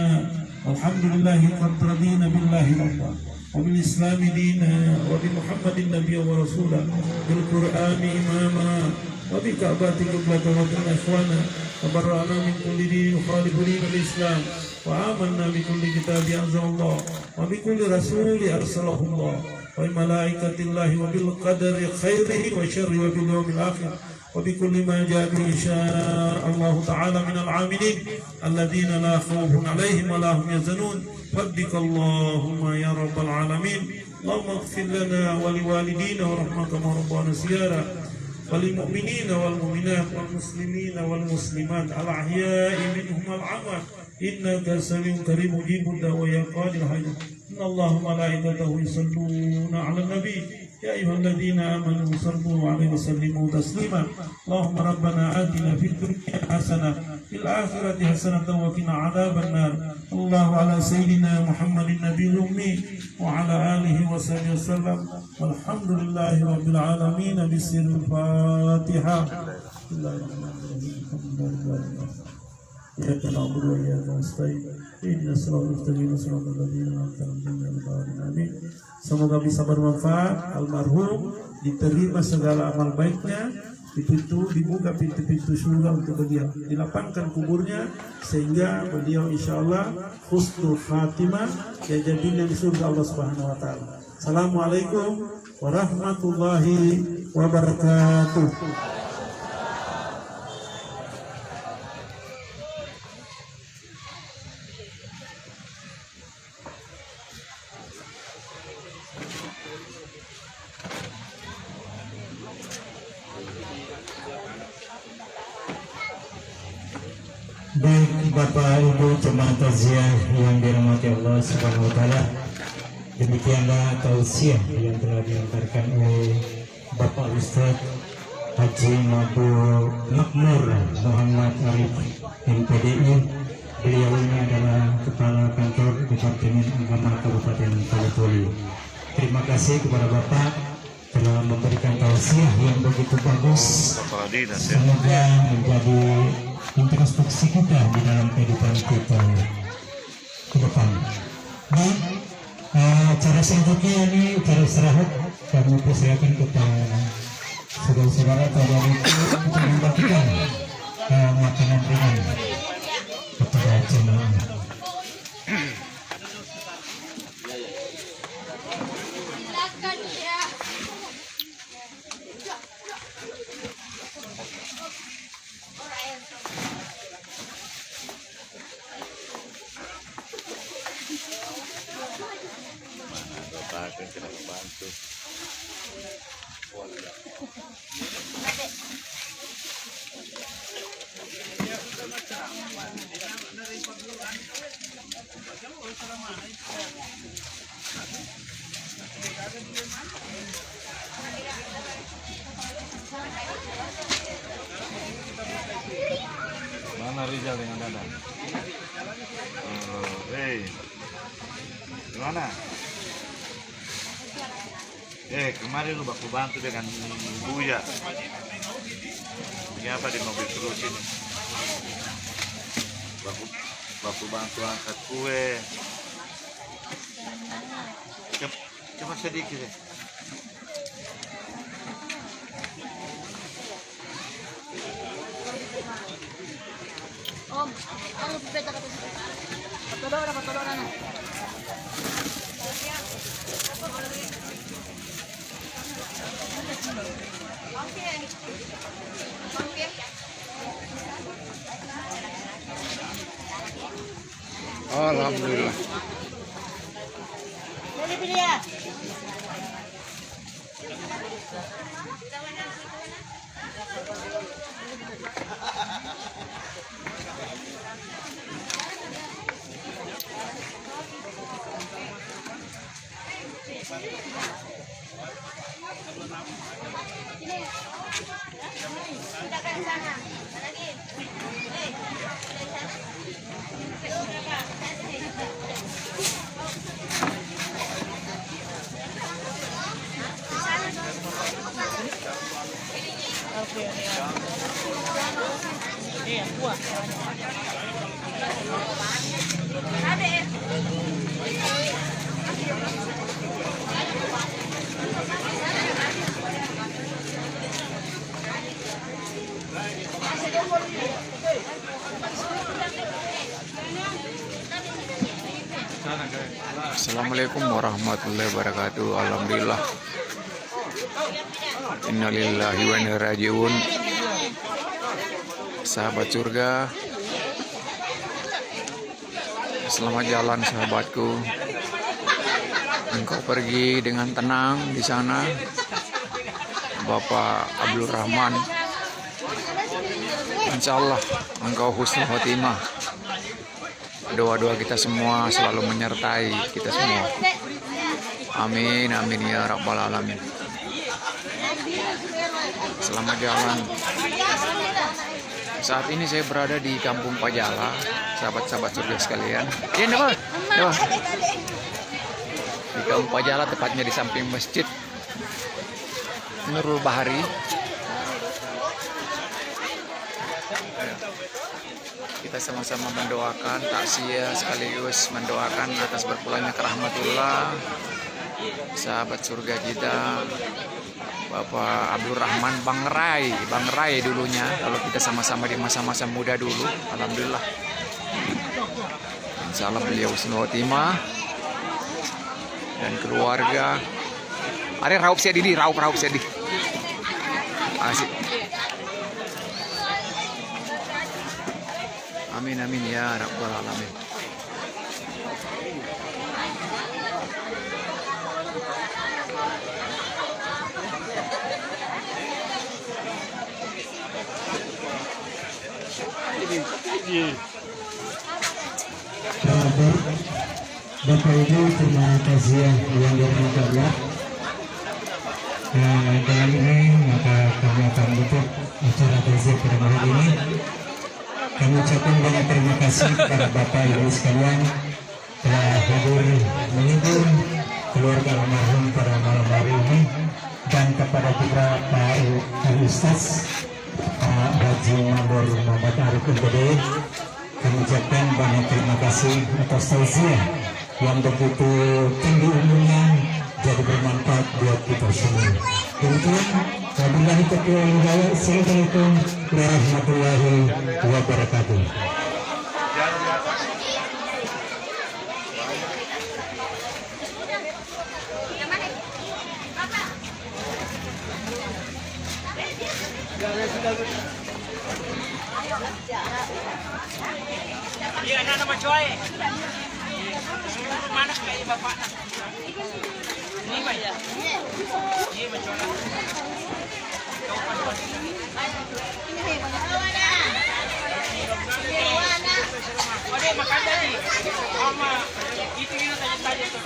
alhamdulillahi qad radina billahi rabba wa bil islami dina wa bi Muhammadin nabiyya wa rasula bil Qur'ani imama wa bi ka'bati qiblatan wa bi ikhwana wa barra'na min kulli din yukhalifu dinal islam wa amanna bi kulli kitabin anzalallah wa bi kulli rasuli arsalahu Allah wa bi malaikatillahi wa bil qadari khairihi wa syarrihi wa bil yawmil akhir wa bi kulli ma ja'a bi insyaallah ta'ala min al-'amilin alladhina la khawfun 'alaihim wa la hum yahzanun rabbik Allahumma ya rabbal 'alamin. Allahumma ighfir lana wa liwalidina wa rahmaka ma rabbana siyara wa lil mu'minina wal mu'minat wal muslimina wal muslimat al ahya'i minhum wal amwat innaka samiun karim mujibud da'wa ya qadir hajat. Inna Allaha wa malaikatahu yusalluna 'alan nabi ya ayyuhalladzina amanu sallu 'alaihi wa sallimu taslima. Allahumma rabbana atina fid dunya hasanah fil akhirati hasanah wa qina 'adzaban nar. Allahu ala sayyidina Muhammadin nabiyil ummi wa ala alihi wa sahbihi wasallam. Walhamdulillahi rabbil alamin. Bismillahil Fatihah. Bismillahirrahmanirrahim. Iyyaka na'budu wa iyyaka nasta'in. Ihdinas siratal mustaqim siratal ladzina an'amta 'alaihim. Amin. Semoga bisa bermanfaat. Almarhum diterima segala amal baiknya, dibuka pintu-pintu surga untuk beliau, dilapangkan kuburnya sehingga beliau insyaallah husnul khatimah ya jadinya di surga Allah Subhanahu wa taala. Assalamualaikum warahmatullahi wabarakatuh. Baik Bapak Ibu jemaah takziah yang dirahmati Allah Subhanahu wa taala. Demikianlah tausiah yang telah diantarkan oleh Bapak Ustaz Haji Makmur Muhammad Arif MPDI. Beliau ini adalah Kepala Kantor Departemen Agama Kabupaten Palu. Terima kasih kepada Bapak telah memberikan tausiah yang begitu bagus. Semoga menjadi introspeksi kita di dalam kehidupan kita ke depan. Nah, cara selanjutnya ini cara istirahat. Kami persilakan kepada saudara-saudara atau itu untuk membagikan makanan ringan kepada jemaah. Akan kita membantu. Mana Rizal dengan Dada? Hei, gimana? Kemarin lu baku bantu dengan Buya. Ini apa di mobil terus ini? Baku bantu angkat kue. Cuma sedikit ya. Om, ano pipeta ka dito? Patulora na. Alhamdulillah. Pilih ya. Assalamualaikum warahmatullahi wabarakatuh. Alhamdulillah. Innalillahi wa inna ilaihi rajiun. Sahabat surga, selamat jalan sahabatku. Engkau pergi dengan tenang di sana, Bapak Abdul Rahman. Insya Allah engkau husnul khotimah. Doa-doa kita semua selalu menyertai kita semua. Amin, amin ya rabbal alamin. Selamat jalan. Saat ini saya berada di Kampung Pajala, sahabat-sahabat surga sekalian. Iya, Dewa. Di Kampung Pajala, tepatnya di samping Masjid Nurul Bahari. Kita sama-sama mendoakan takziah sekaligus mendoakan atas berpulangnya ke rahmatullah sahabat surga kita Bapak Abdul Rahman Bang Rai dulunya, kalau kita sama-sama di masa-masa muda dulu. Alhamdulillah, insya Allah beliau husnul khotimah dan keluarga. Ada raup sedih, raup sedih. Asik. Amin amin ya rabbal alamin. Bapak Ibu, terima kasih yang dirahmati Allah. Dalam ini maka kami akan tutup acara takziah pada malam ini. Kami ucapkan banyak terima kasih kepada Bapak Ibu sekalian telah hadir menghibur keluarga almarhum pada malam hari ini, dan kepada juga Pak Ustaz Pak Haji Mambor Muhammad Arif Umbede. Kami ucapkan banyak terima kasih atas tausiah yang begitu tinggi ilmunya, jadi bermanfaat buat kita semua. Demikian, wabillahi taufiq wal hidayah. Assalamualaikum warahmatullahi wabarakatuh. Iya, anak nama coy. Mana kayak bapak nak? Ini mah ya. Ini mah coy. Ada makan tadi. Sama itu kita tanya-tanya tu.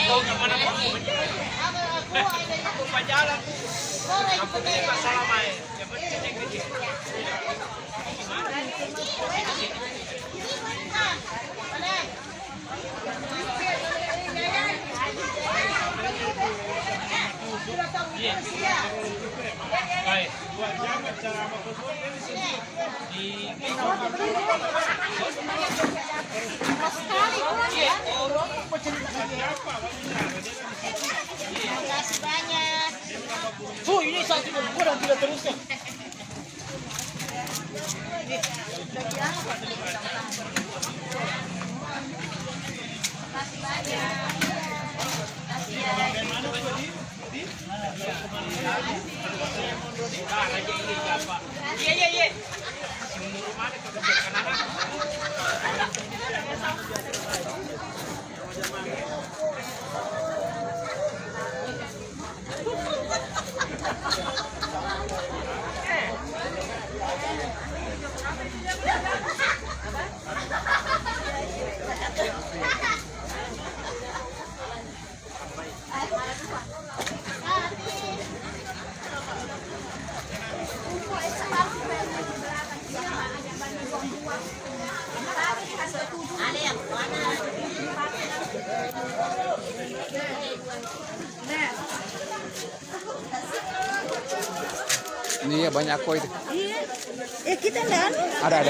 Tahu Lupa jalan. Aku terima salam aja. Yang penting yang gede. Baik, 2 jam acara apa pun di sini. Terima kasih banyak. Ini satu kurang tidak terusnya. Makasih banyak. Makasih ya. Iya. Ini ya banyak kok itu. Iya. Kita enggak Ada.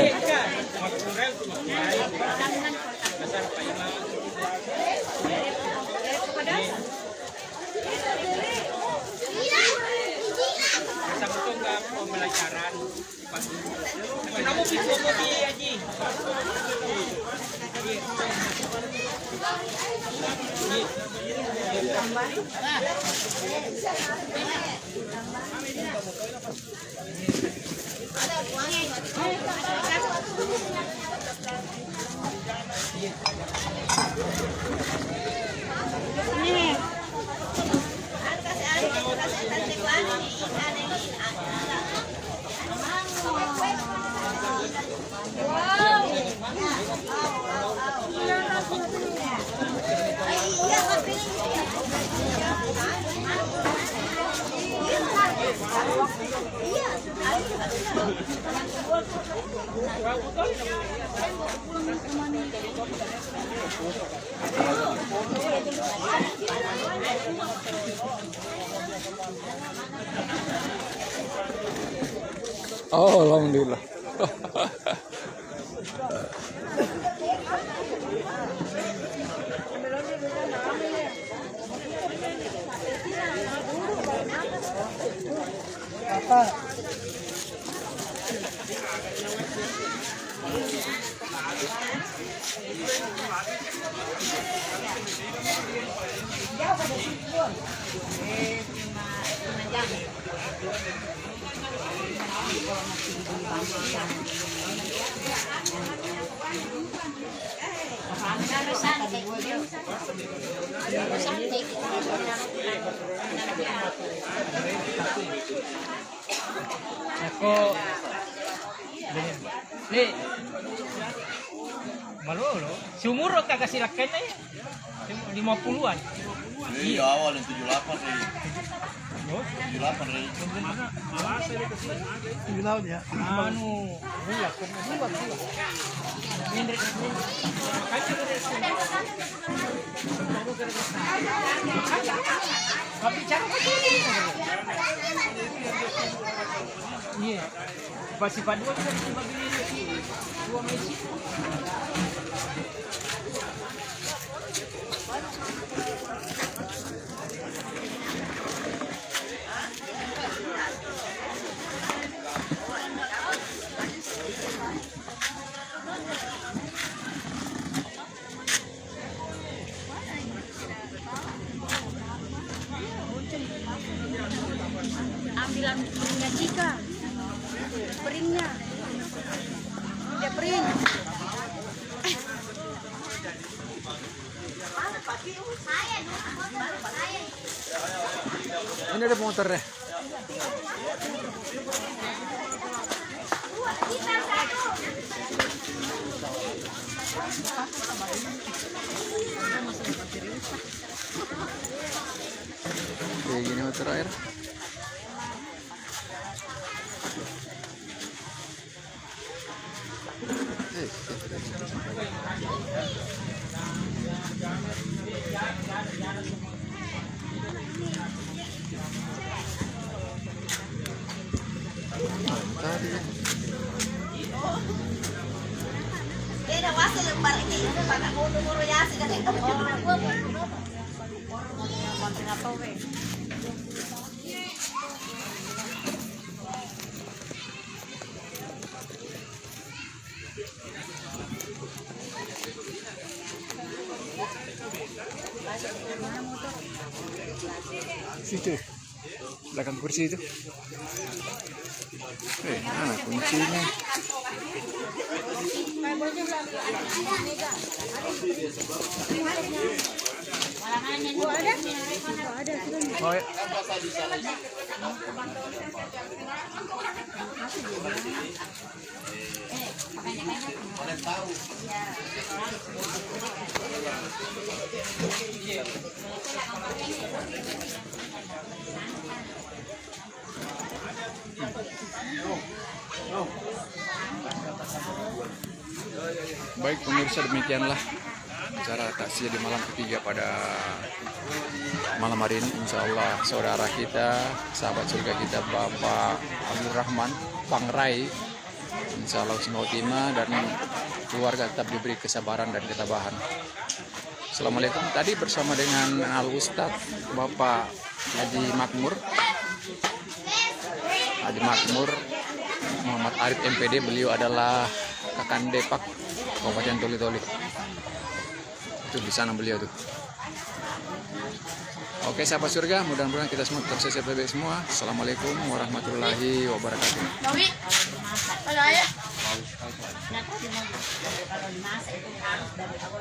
Pembelajaran. Kamu bisa kopi Haji. Oh, alhamdulillah. Ako Nih. Malu seumur tak kasih lakan ya. 50-an. Iya awal yang 78 nih. 78 nih. Ya. Anu, bulat bulat. Tapi cara iya. Pasti padua kita bagi dua mesin. Ambilan peringnya Cika. Peringnya. Dia pering. Ini ada motornya. Kayak gini terakhir. Tadi ya. Kaya wasa yung balik niya. Baka muro ya sih kasi ito. Situ, belakang kursi itu. Mana kuncinya? Oh ya. Baik pemirsa, demikianlah acara takziah di malam ketiga pada malam hari ini. Insya Allah saudara kita, sahabat surga kita Bapak Abdurrahman Pangrai, insya Allah semoga timah dan keluarga tetap diberi kesabaran dan ketabahan. Assalamualaikum. Tadi bersama dengan Al Ustadz Bapak Haji Makmur Muhammad Arif MPD. Beliau adalah Kakande Pak Kabupaten Toli-Toli. Itu di sana beliau tuh. Oke sahabat surga, mudah-mudahan kita semua tetap sehat baik semua. Assalamualaikum warahmatullahi wabarakatuh. Wala ya.